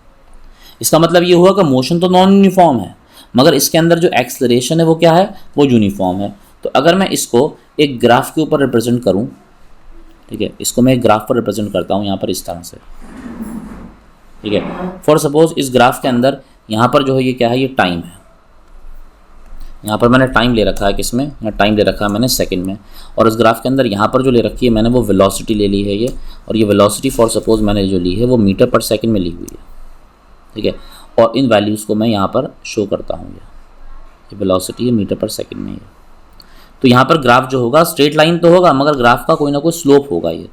इसका मतलब ये हुआ कि मोशन तो नॉन यूनिफॉर्म है, मगर इसके अंदर जो एक्सेलरेशन है वो क्या है, वो यूनिफॉर्म है। तो अगर मैं इसको एक ग्राफ के ऊपर रिप्रेजेंट करूं, ठीक है, इसको मैं एक ग्राफ पर रिप्रेजेंट करता हूं यहाँ पर इस तरह से, ठीक है। फॉर सपोज इस ग्राफ के अंदर यहाँ पर जो है ये क्या है, ये टाइम है। यहाँ पर मैंने टाइम ले रखा है, किसमें, यहाँ टाइम ले रखा है मैंने सेकंड में, और इस ग्राफ के अंदर यहाँ पर जो ले रखी है मैंने वो वेलोसिटी ले ली है ये, और ये वेलोसिटी फॉर सपोज मैंने जो ली है वो मीटर पर सेकंड में ली हुई है, ठीक है। और इन वैल्यूज़ को मैं यहाँ पर शो करता हूँ, ये वेलोसिटी है मीटर पर सेकंड में है। तो यहाँ पर ग्राफ जो होगा स्ट्रेट लाइन तो होगा, मगर ग्राफ का कोई ना कोई स्लोप होगा ये।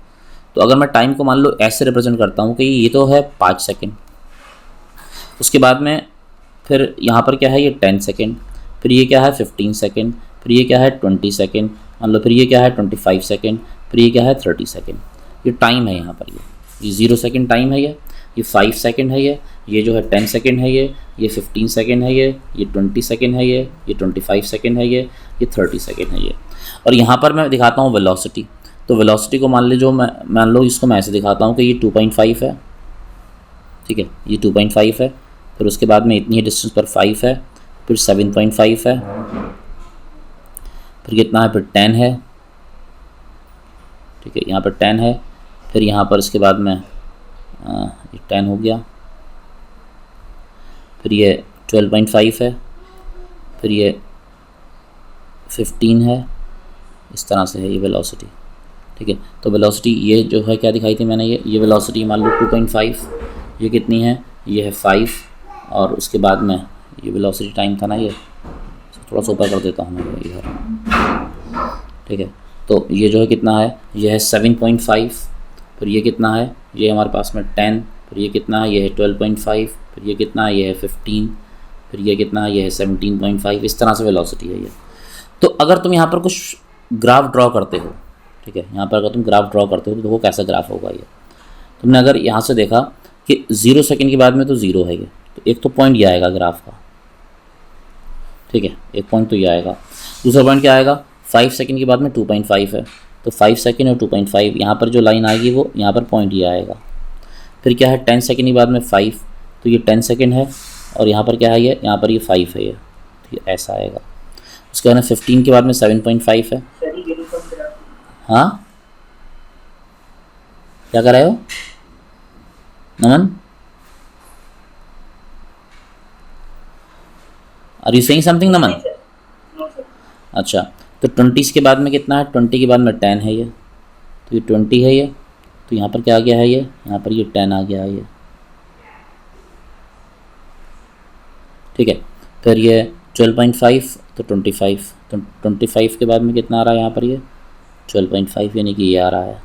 तो अगर मैं टाइम को मान लो ऐसे रिप्रेजेंट करता हूँ कि ये तो है 5 सेकेंड, उसके बाद में फिर यहाँ पर क्या है, ये 10 सेकेंड, फिर ये क्या है 15 सेकेंड, फिर ये क्या है 20 सेकेंड, मान लो फिर ये क्या है 25 सेकेंड, फिर ये क्या है 30 सेकेंड। ये टाइम है यहाँ पर, ये 0 सेकेंड टाइम है, ये 5 सेकेंड है, ये जो है 10 सेकेंड है, ये 15 सेकेंड है, ये 20 सेकेंड है, ये 25 सेकेंड है, ये 30 सेकेंड है ये। और यहाँ पर मैं दिखाता हूँ वेलोसिटी। तो वेलोसिटी को मान लीजिए मान लो इसको मैं ऐसे दिखाता हूँ कि ये 2.5 है, ठीक है, ये 2.5 है, फिर उसके बाद में इतनी ही डिस्टेंस पर 5 है, फिर 7.5 है, फिर कितना है, फिर 10 है, ठीक है, यहाँ पर 10 है, फिर यहाँ पर इसके बाद में ये 10 हो गया, फिर ये 12.5 है, फिर ये 15 है, इस तरह से है ये वेलोसिटी, ठीक है। तो वेलोसिटी ये जो है क्या दिखाई थी मैंने, ये वेलोसिटी मान लो 2.5, ये कितनी है, ये है 5, और उसके बाद में ये वेलोसिटी टाइम था ना, ये थोड़ा सा ऊपर कर देता हूँ मैं इधर, ठीक है। तो ये जो है कितना है, ये है 7.5, फिर ये कितना है, ये हमारे पास में 10, फिर ये कितना है, ये है 12.5, फिर ये कितना है, ये है 15, फिर ये कितना है, ये है 17.5, इस तरह से वेलोसिटी है ये। तो अगर तुम यहाँ पर कुछ ग्राफ ड्रॉ करते हो, ठीक है, यहाँ पर अगर तुम ग्राफ ड्रॉ करते हो तो देखो कैसा ग्राफ होगा ये। तुमने अगर यहाँ से देखा कि 0 सेकेंड के बाद में तो 0 है ये, तो एक तो पॉइंट ये आएगा ग्राफ का, ठीक है, एक पॉइंट तो ये आएगा। दूसरा पॉइंट क्या आएगा, 5 सेकेंड के बाद में 2.5 है, तो 5 सेकेंड और 2.5 यहाँ पर जो लाइन आएगी वो यहाँ पर पॉइंट ये आएगा। फिर क्या है 10 सेकेंड के बाद में 5, तो ये 10 सेकेंड है, और यहाँ पर क्या है, ये यहाँ पर ये 5 है, ये तो ये ऐसा आएगा। उसके बाद में 15 के बाद में 7.5 है। हाँ, क्या कर रहे हो नमन, आर यू सेइंग समथिंग नमन? अच्छा, तो 20 के बाद में कितना है, 20 के बाद में 10 है ये, तो ये 20 है ये, तो यहाँ पर क्या आ गया है, ये यहाँ पर ये 10 आ गया है ये, ठीक है। फिर ये 12.5 तो 25, तो 25 के बाद में कितना आ रहा है यहाँ पर, ये 12.5 यानी कि ये आ रहा है,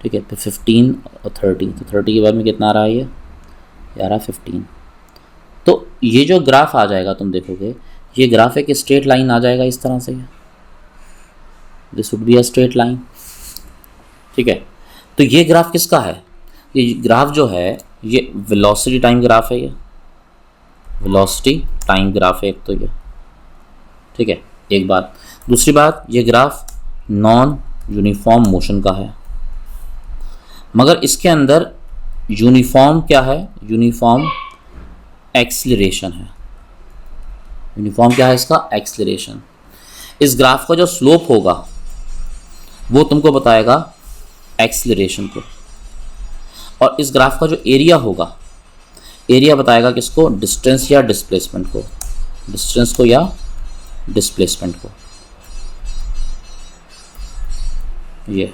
ठीक है। फिर 15 और 30, तो 30 के बाद में कितना आ रहा है, ये आ रहा है 15। तो ये जो ग्राफ आ जाएगा तुम देखोगे, ये ग्राफ एक स्ट्रेट लाइन आ जाएगा इस तरह से, this would be a straight line, ठीक है। तो ये ग्राफ किसका है, ये ग्राफ जो है ये वेलोसिटी टाइम ग्राफ है, ये वेलोसिटी टाइम ग्राफ है एक तो ये, ठीक है, एक बात। दूसरी बात, ये ग्राफ नॉन यूनिफॉर्म मोशन का है, मगर इसके अंदर यूनिफॉर्म क्या है, यूनिफॉर्म एक्सीलरेशन है। यूनिफॉर्म क्या है इसका, एक्सीलरेशन। इस ग्राफ का जो स्लोप होगा वो तुमको बताएगा एक्सीलरेशन को, और इस ग्राफ का जो एरिया होगा, एरिया बताएगा किसको, डिस्टेंस या डिस्प्लेसमेंट को, डिस्टेंस को या डिस्प्लेसमेंट को। ये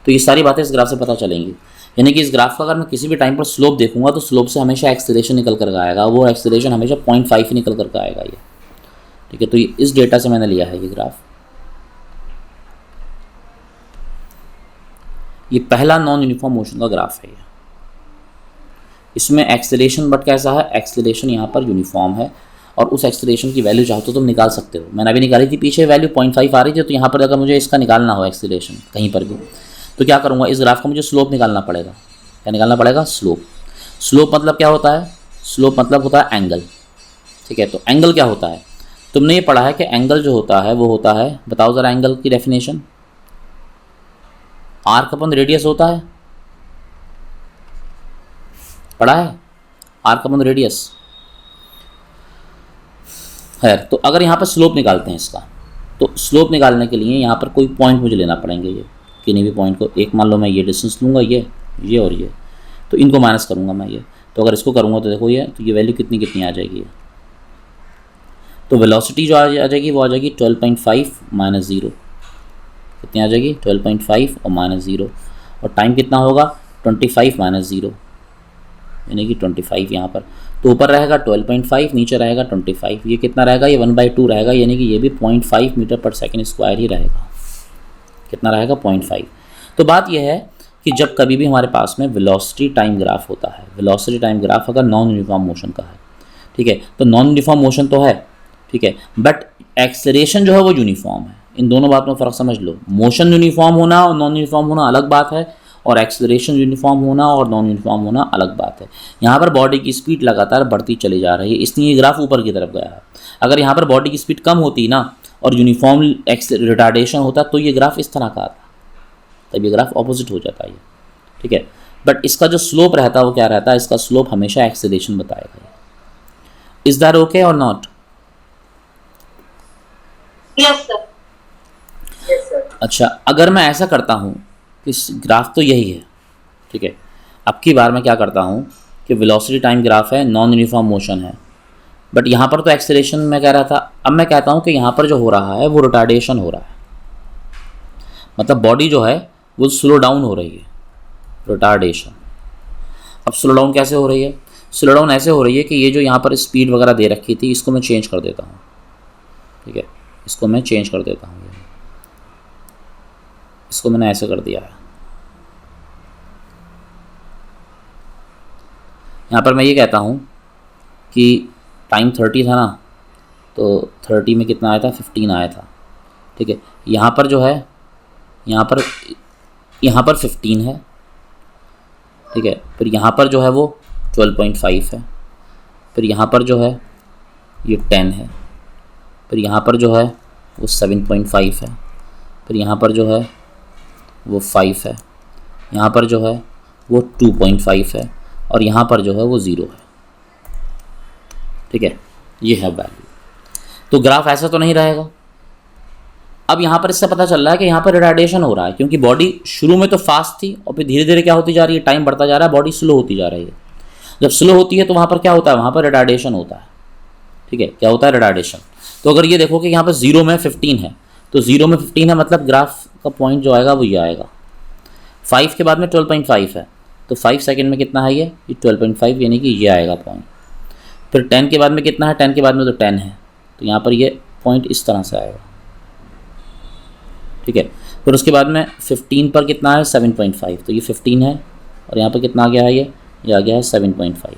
तो ये सारी बातें इस ग्राफ से पता चलेंगी। यानी कि इस ग्राफ का अगर मैं किसी भी टाइम पर स्लोप देखूंगा तो स्लोप से हमेशा एक्सेलरेशन निकल कर आएगा, वो एक्सेलरेशन हमेशा 0.5 ही निकल कर आएगा ये, ठीक है। तो ये इस डेटा से मैंने लिया है ये ग्राफ। ये पहला नॉन यूनिफॉर्म मोशन का ग्राफ है ये। इसमें एक्सेलरेशन बट कैसा है, एक्सेलरेशन यहाँ पर यूनिफॉर्म है, और उस एक्सेलरेशन की वैल्यू चाहो तो तुम निकाल सकते हो। मैंने अभी निकाली थी पीछे, वैल्यू 0.5 आ रही थी, तो यहाँ पर अगर मुझे इसका निकालना हो एक्सेलरेशन कहीं पर भी, तो क्या करूँगा, इस ग्राफ का मुझे स्लोप निकालना पड़ेगा। क्या निकालना पड़ेगा? स्लोप। स्लोप मतलब क्या होता है? स्लोप मतलब होता है एंगल। ठीक है, तो एंगल क्या होता है? तुमने ये पढ़ा है कि एंगल जो होता है वो होता है, बताओ ज़रा एंगल की डेफिनेशन। आर्क अपन रेडियस होता है, पढ़ा है? आर्क अपन रेडियस है। तो अगर यहाँ पर स्लोप निकालते हैं इसका, तो स्लोप निकालने के लिए यहाँ पर कोई पॉइंट मुझे लेना पड़ेंगे। ये किन्हीं भी पॉइंट को, एक मान लो मैं ये डिस्टेंस लूँगा, ये और ये, तो इनको माइनस करूँगा मैं ये। तो अगर इसको करूँगा तो देखो ये, तो ये वैल्यू कितनी कितनी आ जाएगी। तो वेलोसिटी जो आ जाएगी वो आ जाएगी 12.5 माइनस 0। कितनी आ जाएगी? 12.5 और माइनस 0। और टाइम कितना होगा? 25 माइनस 0, यानी कि 25 यहाँ पर। तो ऊपर रहेगा 12.5, नीचे रहेगा 25। ये कितना रहेगा? ये 1/2 रहेगा, यानी कि ये भी 0.5 मीटर पर सेकेंड स्क्वायर ही रहेगा। कितना रहेगा? 0.5। तो बात यह है कि जब कभी भी हमारे पास में वेलोसिटी टाइम ग्राफ होता है, वेलोसिटी टाइम ग्राफ अगर नॉन यूनिफॉर्म मोशन का है, ठीक है, तो नॉन यूनिफॉर्म मोशन तो है, ठीक है, बट एक्सेलरेशन जो है वो यूनिफॉर्म है। इन दोनों बात में फ़र्क समझ लो। मोशन यूनिफॉर्म होना और नॉन यूनिफॉर्म होना अलग बात है, और एक्सेलरेशन यूनिफॉर्म होना और नॉन यूनिफॉर्म होना अलग बात है। यहाँ पर बॉडी की स्पीड लगातार बढ़ती चली जा रही है, इसलिए ये ग्राफ ऊपर की तरफ गया है। अगर यहाँ पर बॉडी की स्पीड कम होती ना और यूनिफॉर्म रिटार्डेशन होता तो ये ग्राफ इस तरह का आता, तब ये ग्राफ ऑपोजिट हो जाता है। ठीक है, बट इसका जो स्लोप रहता है वो क्या रहता है? इसका स्लोप हमेशा एक्सेलरेशन बताएगा। इज दैट ओके और not? Yes sir. Yes, sir. अच्छा, अगर मैं ऐसा करता हूँ कि ग्राफ तो यही है, ठीक है, अब की बार मैं क्या करता हूँ कि वेलोसिटी टाइम ग्राफ है, नॉन यूनिफॉर्म मोशन है, बट यहाँ पर तो एक्सेलरेशन मैं कह रहा था। अब मैं कहता हूँ कि यहाँ पर जो हो रहा है वो रिटार्डेशन हो रहा है, मतलब बॉडी जो है वो स्लो डाउन हो रही है, रिटार्डेशन। अब स्लो डाउन कैसे हो रही है? स्लो डाउन ऐसे हो रही है कि ये जो यहाँ पर स्पीड वगैरह दे रखी थी इसको मैं चेंज कर देता हूँ। ठीक है, इसको मैं चेंज कर देता हूँ, इसको मैंने ऐसे कर दिया है। यहाँ पर मैं ये कहता हूँ कि टाइम 30 था ना, तो 30 में कितना आया था? 15 आया था। ठीक है, यहाँ पर जो है यहाँ पर 15 है, ठीक है, फिर यहाँ पर जो है वो 12.5 है, फिर यहाँ पर जो है ये 10 है, फिर यहाँ पर जो है वो 7.5 है, फिर यहाँ पर जो है वो 5 है, यहाँ पर जो है वो 2.5 है, और यहाँ पर जो है वो 0 है। ठीक है, ये है वैल्यू। तो ग्राफ ऐसा तो नहीं रहेगा। अब यहाँ पर इससे पता चल रहा है कि यहाँ पर रिटार्डेशन हो रहा है, क्योंकि बॉडी शुरू में तो फास्ट थी और फिर धीरे धीरे क्या होती जा रही है? टाइम बढ़ता जा रहा है, बॉडी स्लो होती जा रही है। जब स्लो होती है तो वहाँ पर क्या होता है? वहाँ पर रिटार्डेशन होता है। ठीक है, क्या होता है? रिटार्डेशन। तो अगर ये देखो कि यहाँ पर 0 में 15 है, तो 0 में 15 है मतलब ग्राफ का पॉइंट जो आएगा वो ये आएगा। 5 के बाद में 12.5 है, तो 5 सेकेंड में कितना है? ये 12.5, यानी कि ये आएगा पॉइंट। फिर 10 के बाद में कितना है? 10 के बाद में तो 10 है, तो यहाँ पर ये पॉइंट इस तरह से आएगा। ठीक है, फिर उसके बाद में 15 पर कितना है? 7.5, तो ये 15 है, और यहाँ पर कितना आ गया है? ये आ गया है 7.5।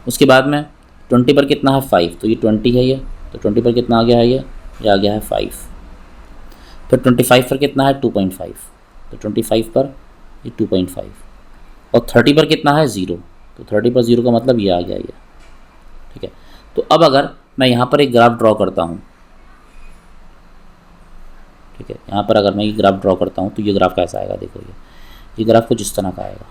उसके बाद में 20 पर कितना है? 5, तो ये 20 है, ये तो 20 पर कितना आ गया है? ये आ गया है 5। फिर 25 पर कितना है? 2.5, तो 25 पर ये 2.5, और 30 पर कितना है? 0, तो 30 पर 0 का मतलब ये आ गया ये। ठीक है, तो अब अगर मैं यहाँ पर एक ग्राफ ड्रॉ करता हूँ, ठीक है, यहाँ पर अगर मैं ये ग्राफ ड्रॉ करता हूँ तो ये ग्राफ कैसा आएगा? देखो ये ग्राफ कुछ इस तरह का आएगा।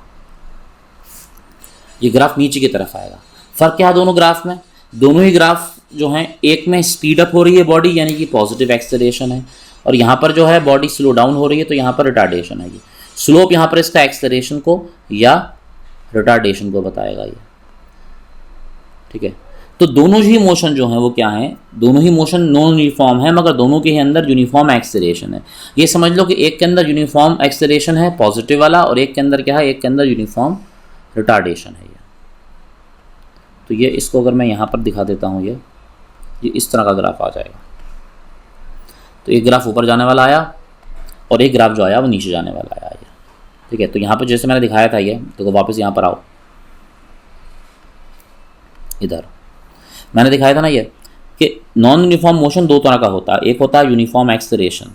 ये ग्राफ नीचे की तरफ आएगा। फ़र्क क्या है दोनों ग्राफ में? दोनों ही ग्राफ जो हैं, एक में स्पीड अप हो रही है बॉडी, यानी कि पॉजिटिव एक्सेलरेशन है, और यहाँ पर जो है बॉडी स्लो डाउन हो रही है, तो यहाँ पर रिटार्डेशन है। ये स्लोप यहाँ पर इसका एक्सेलरेशन को या रिटार्डेशन को बताएगा ये। ठीक है, तो दोनों ही मोशन जो हैं वो क्या हैं? दोनों ही मोशन नॉन यूनिफॉर्म है, मगर दोनों के अंदर यूनिफॉर्म एक्सेलरेशन है। ये समझ लो कि एक के अंदर यूनिफॉर्म एक्सेलरेशन है पॉजिटिव वाला, और एक के अंदर क्या है? एक के अंदर यूनिफॉर्म रिटार्डेशन है। तो ये इसको अगर मैं यहाँ पर दिखा देता हूँ, ये इस तरह का ग्राफ आ जाएगा। तो एक ग्राफ ऊपर जाने वाला आया और एक ग्राफ जो आया वो नीचे जाने वाला आया। ठीक है, तो यहाँ पर जैसे मैंने दिखाया था ये, तो वापस यहाँ पर आओ, इधर मैंने दिखाया था ना ये कि नॉन यूनिफॉर्म मोशन दो तरह का होता है। एक होता है यूनिफॉर्म एक्सेलरेशन।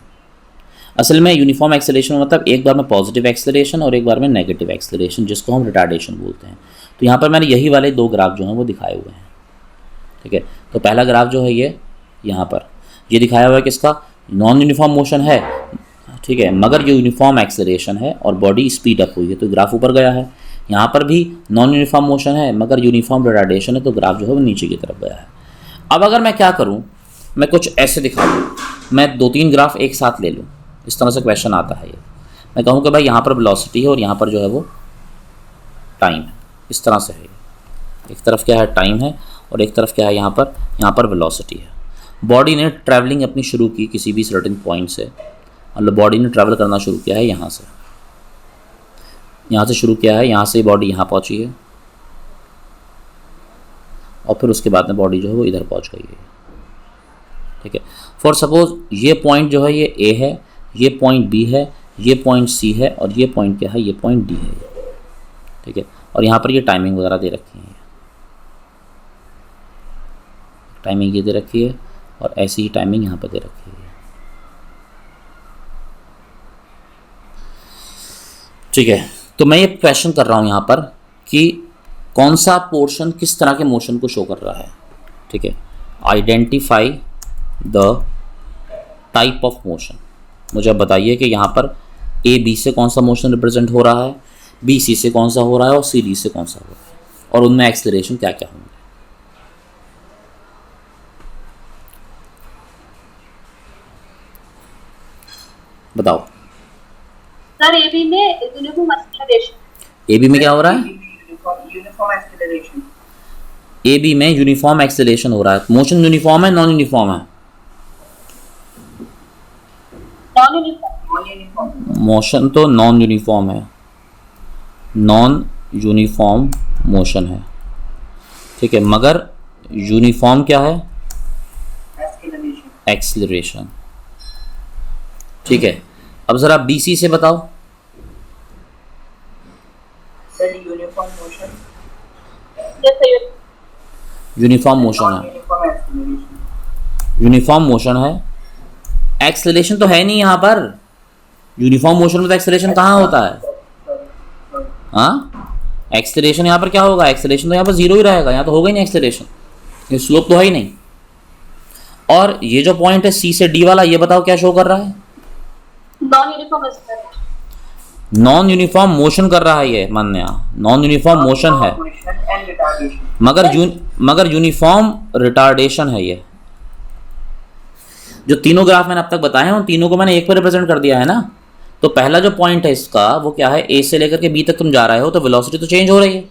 असल में यूनिफॉर्म एक्सेलरेशन मतलब एक बार में पॉजिटिव एक्सेलरेशन और एक बार में नेगेटिव एक्सेलरेशन, जिसको हम रिटार्डेशन बोलते हैं। तो यहाँ पर मैंने यही वाले दो ग्राफ जो हैं वो दिखाए हुए हैं, ठीक है। तो पहला ग्राफ जो है ये यहाँ पर ये दिखाया हुआ है किसका, नॉन यूनिफॉर्म मोशन है, ठीक है, मगर ये यूनिफॉर्म एक्सेलरेशन है और बॉडी स्पीड अप हुई है तो ग्राफ ऊपर गया है। यहाँ पर भी नॉन यूनिफॉर्म मोशन है मगर यूनिफॉर्म रिटार्डेशन है तो ग्राफ जो है वो नीचे की तरफ गया है। अब अगर मैं क्या करूँ, मैं कुछ ऐसे दिखा दूँ, मैं 2-3 ग्राफ एक साथ ले लूँ, इस तरह से क्वेश्चन आता है ये। मैं कहूँ कि भाई यहाँ पर वेलोसिटी है और यहाँ पर जो है वो टाइम है, इस तरह से है। एक तरफ क्या है, टाइम है, और एक तरफ क्या है, यहाँ पर वेलोसिटी है। बॉडी ने ट्रैवलिंग अपनी शुरू की किसी भी सर्टेन पॉइंट से, मतलब बॉडी ने ट्रैवल करना शुरू किया है यहाँ से शुरू किया है, यहाँ से बॉडी यहाँ पहुँची है और फिर उसके बाद में बॉडी जो है वो इधर पहुँच गई है, ठीक है। फॉर सपोज ये पॉइंट जो है ये ए है, ये पॉइंट बी है, ये पॉइंट सी है और ये पॉइंट क्या है, ये पॉइंट डी है, ठीक है। और यहाँ पर ये टाइमिंग वगैरह दे रखी है, टाइमिंग ये दे रखी है और ऐसी ही टाइमिंग यहाँ पर दे रखी है, ठीक है। तो मैं ये क्वेश्चन कर रहा हूँ यहाँ पर कि कौन सा पोर्शन किस तरह के मोशन को शो कर रहा है, ठीक है। Identify the type of motion. मुझे अब बताइए कि यहाँ पर ए बी से कौन सा मोशन रिप्रेजेंट हो रहा है, बी सी से कौन सा हो रहा है और सी डी से कौन सा हो रहा है, और उनमें एक्सेलरेशन क्या क्या होंगे। बताओ सर एबी में यूनिफॉर्म एक्सेलरेशन, ए बी में क्या हो रहा है, यूनिफॉर्म एक्सेलरेशन, ए बी में यूनिफॉर्म एक्सेलरेशन हो रहा है। मोशन यूनिफॉर्म है नॉन यूनिफॉर्म है, नॉन यूनिफॉर्म, मोशन तो नॉन यूनिफॉर्म है, नॉन यूनिफॉर्म मोशन है, ठीक है, मगर यूनिफॉर्म क्या है, एक्सेलरेशन, ठीक है। अब जरा बीसी से बताओ। सर यूनिफॉर्म मोशन, जैसे यूनिफॉर्म मोशन है, यूनिफॉर्म एक्सेलरेशन, यूनिफॉर्म मोशन है, एक्सेलरेशन तो है नहीं यहाँ पर। यूनिफॉर्म मोशन में तो एक्सेलरेशन कहाँ होता है, हाँ, एक्सेलरेशन यहाँ पर क्या होगा, एक्सेलरेशन तो यहाँ पर जीरो ही रहेगा, यहाँ तो होगा ही नहीं एक्सेलरेशन, ये स्लोप तो है ही नहीं। और ये जो पॉइंट है सी से डी वाला, ये बताओ क्या शो कर रहा है, non uniform acceleration, non uniform motion कर रहा है, ये मान्य नॉन यूनिफॉर्म मोशन है एंड रिटार्डेशन, मगर यूनिफॉर्म रिटार्डेशन है। ये जो तीनों ग्राफ मैंने अब तक बताए हैं उन तीनों को मैंने एक पर रिप्रेजेंट कर दिया है ना। तो पहला जो पॉइंट है इसका वो क्या है, ए से लेकर के बी तक तुम जा रहे हो तो वेलोसिटी तो चेंज हो रही है,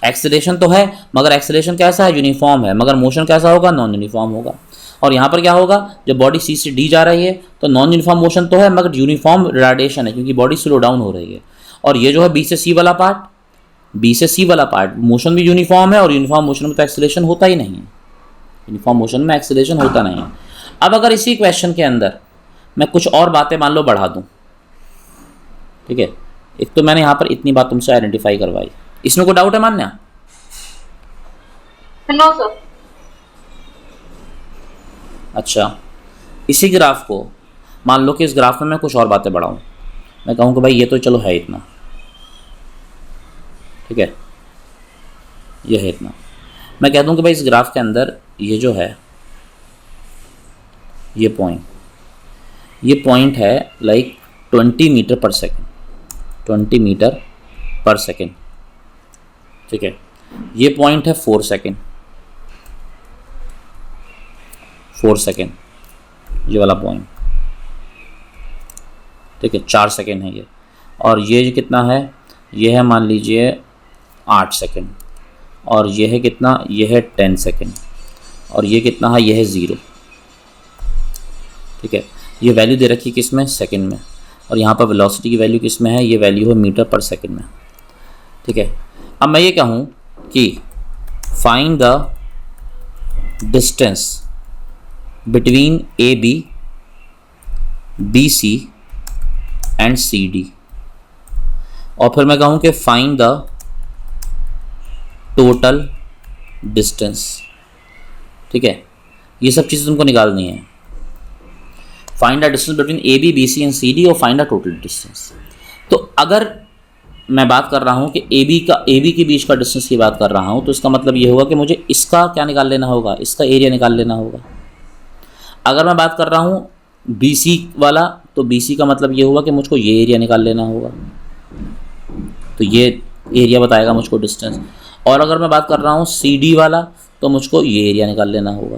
एक्सेलरेशन तो है मगर एक्सेलरेशन कैसा है, यूनिफॉर्म है, मगर मोशन कैसा होगा, नॉन यूनिफॉर्म होगा। और यहाँ पर क्या होगा, जब बॉडी सी से डी जा रही है तो नॉन यूनिफॉर्म मोशन तो है मगर यूनिफॉर्म रिटार्डेशन है क्योंकि बॉडी स्लो डाउन हो रही है। और ये जो है बी से सी वाला पार्ट, बी से सी वाला पार्ट मोशन भी यूनिफॉर्म है और यूनिफॉर्म मोशन में तो एक्सेलरेशन होता ही नहीं है, यूनिफॉर्म मोशन में एक्सेलरेशन होता नहीं है। अब अगर इसी क्वेश्चन के अंदर मैं कुछ और बातें मान लो बढ़ा दूं, ठीक है, एक तो मैंने यहाँ पर इतनी बात तुमसे आइडेंटिफाई करवाई, इसमें कोई डाउट है मान्या? No sir. अच्छा, इसी ग्राफ को मान लो कि इस ग्राफ में मैं कुछ और बातें बढ़ाऊं, मैं कहूँ कि भाई ये तो चलो है इतना, ठीक है, ये है इतना। मैं कह दूं कि भाई इस ग्राफ के अंदर ये जो है ये पॉइंट है लाइक 20 मीटर पर सेकेंड, 20 मीटर पर सेकेंड, ठीक है। ये पॉइंट है 4 सेकेंड, 4 सेकेंड ये वाला पॉइंट, ठीक है, 4 सेकेंड है ये। और ये कितना है, ये है मान लीजिए 8 सेकेंड, और ये है कितना, ये है 10 सेकेंड, और ये कितना है, ये है 0, ठीक है। ये वैल्यू दे रखी है किस में, सेकेंड में, और यहाँ पर वेलोसिटी की वैल्यू किस में है, ये वैल्यू है मीटर पर सेकेंड में, ठीक है। अब मैं ये कहूँ कि find the distance between A B C and C D, और फिर मैं कहूँ कि फाइंड द टोटल डिस्टेंस, ठीक है। ये सब चीज़ें तुमको निकालनी है। Find the distance between A B B C and C D और फाइंड द टोटल डिस्टेंस। तो अगर मैं बात कर रहा हूँ कि ए बी के बीच का डिस्टेंस की बात कर रहा हूँ, तो इसका मतलब ये होगा कि मुझे इसका क्या निकाल लेना होगा, इसका एरिया निकाल लेना होगा। अगर मैं बात कर रहा हूँ बी सी वाला, तो बी सी का मतलब ये हुआ कि मुझको ये एरिया निकाल लेना होगा, तो ये एरिया बताएगा मुझको डिस्टेंस। और अगर मैं बात कर रहा हूँ सी डी वाला, तो मुझको ये एरिया निकाल लेना होगा।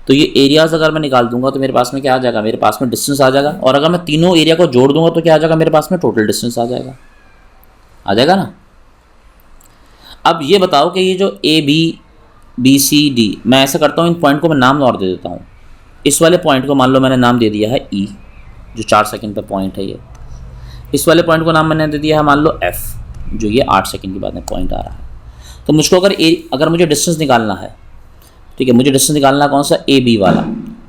तो ये एरियाज अगर मैं निकाल दूंगा तो मेरे पास में क्या आ जाएगा, मेरे पास में डिस्टेंस आ जाएगा। और अगर मैं तीनों एरिया को जोड़ दूंगा तो क्या आ जाएगा, मेरे पास में टोटल डिस्टेंस आ जाएगा ना। अब ये बताओ कि ये जो A B B C D, मैं ऐसा करता हूँ इन पॉइंट को मैं नाम और दे देता हूँ। इस वाले पॉइंट को मान लो मैंने नाम दे दिया है ई, जो 4 सेकंड पे पॉइंट है ये। इस वाले पॉइंट को नाम मैंने दे दिया है मान लो एफ, जो ये 8 सेकंड के बाद में पॉइंट आ रहा है। तो मुझको अगर मुझे डिस्टेंस निकालना है, ठीक है, मुझे डिस्टेंस निकालना है कौन सा, ए बी वाला।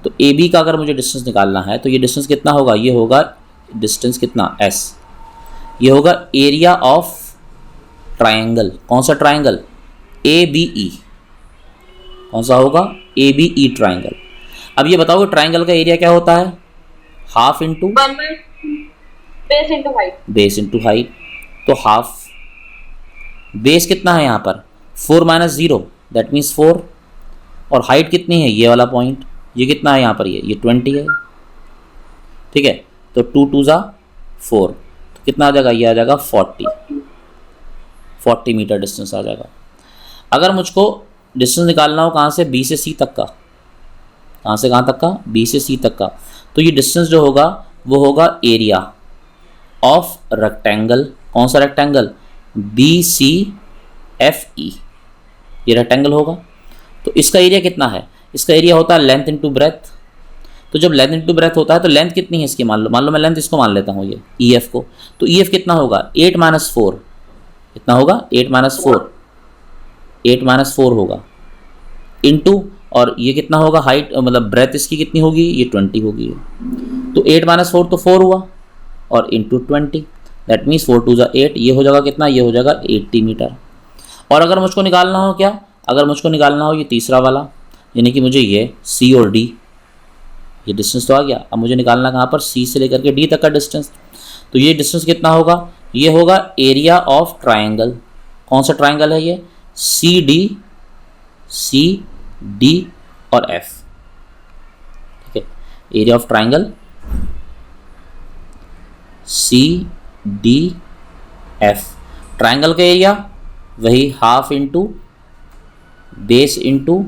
तो ए बी का अगर मुझे डिस्टेंस निकालना है तो ये डिस्टेंस कितना होगा, ये होगा डिस्टेंस कितना, एस। ये होगा एरिया ऑफ ट्राइंगल, कौन सा ट्राइंगल, ए बी ई, कौन सा होगा, ए बी ई ट्राइंगल। अब ये बताओ ट्राइंगल का एरिया क्या होता है, half into base into height, base into height. तो हाफ, बेस कितना है यहाँ पर 4 माइनस 0 दैट मीन्स 4, और हाइट कितनी है, ये वाला पॉइंट, ये कितना है यहाँ पर, ये 20 है, ठीक है। तो 2 2 ज़ा 4, तो कितना आ जाएगा, ये आ जाएगा 40 मीटर डिस्टेंस आ जाएगा। अगर मुझको डिस्टेंस निकालना हो कहाँ से, बी से सी तक का, कहाँ से कहाँ तक का, बी से सी तक का, तो ये डिस्टेंस जो होगा वो होगा एरिया ऑफ रेक्टेंगल, कौन सा rectangle, B C F E, ये रेक्टेंगल होगा। तो इसका एरिया कितना है, इसका एरिया होता है लेंथ इंटू ब्रेथ। तो जब लेंथ इंटू ब्रेथ होता है तो लेंथ कितनी है इसकी, मान लो मैं लेंथ इसको मान लेता हूँ ये ई एफ को। तो ई एफ कितना होगा, 8 माइनस 4, कितना होगा 8 माइनस 4 होगा, इंटू, और ये कितना होगा हाइट, मतलब ब्रेथ इसकी कितनी होगी, ये 20 होगी। तो 8 माइनस 4 तो 4 हुआ, और इंटू 20 दैट मीन्स 4 2 ज़ा 8, ये हो जाएगा कितना, ये हो जाएगा 80 मीटर। और अगर मुझको निकालना हो क्या, अगर मुझको निकालना हो ये तीसरा वाला, यानी कि मुझे ये सी और डी, ये डिस्टेंस तो आ गया। अब मुझे निकालना कहाँ पर, सी से लेकर के डी तक का डिस्टेंस। तो ये डिस्टेंस कितना होगा, ये होगा एरिया ऑफ ट्राइंगल, कौन सा ट्राइंगल है ये, सी डी और एफ, ठीक है। Area of triangle C D F, triangle का एरिया वही half into base into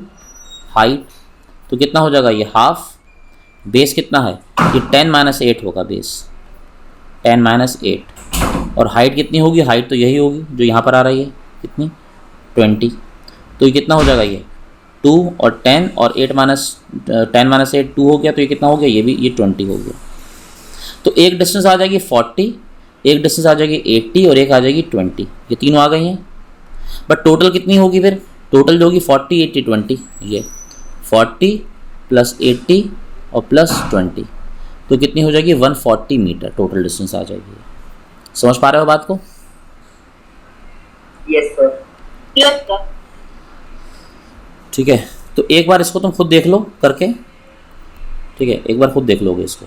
height. तो कितना हो जाएगा, ये हाफ, बेस कितना है, ये 10 माइनस 8 होगा बेस, 10 माइनस 8, और हाइट कितनी होगी, हाइट तो यही होगी जो यहाँ पर आ रही है, कितनी 20। तो ये कितना हो जाएगा, ये 2 और 10 और 10 माइनस 8 2 हो गया, तो ये कितना हो गया, ये भी ये 20 हो गया। तो एक डिस्टेंस आ जाएगी 40, एक डिस्टेंस आ जाएगी 80 और एक आ जाएगी 20, ये तीनों आ गई हैं। बट टोटल कितनी होगी फिर, टोटल जो होगी 40 80 20, ये 40 प्लस 80 और प्लस 20, तो कितनी हो जाएगी 140 मीटर टोटल डिस्टेंस आ जाएगी। समझ पा रहे हो बात को? Yes, sir. Yes sir. ठीक है, तो एक बार इसको तुम खुद देख लो करके, ठीक है, एक बार खुद देख लोगे इसको।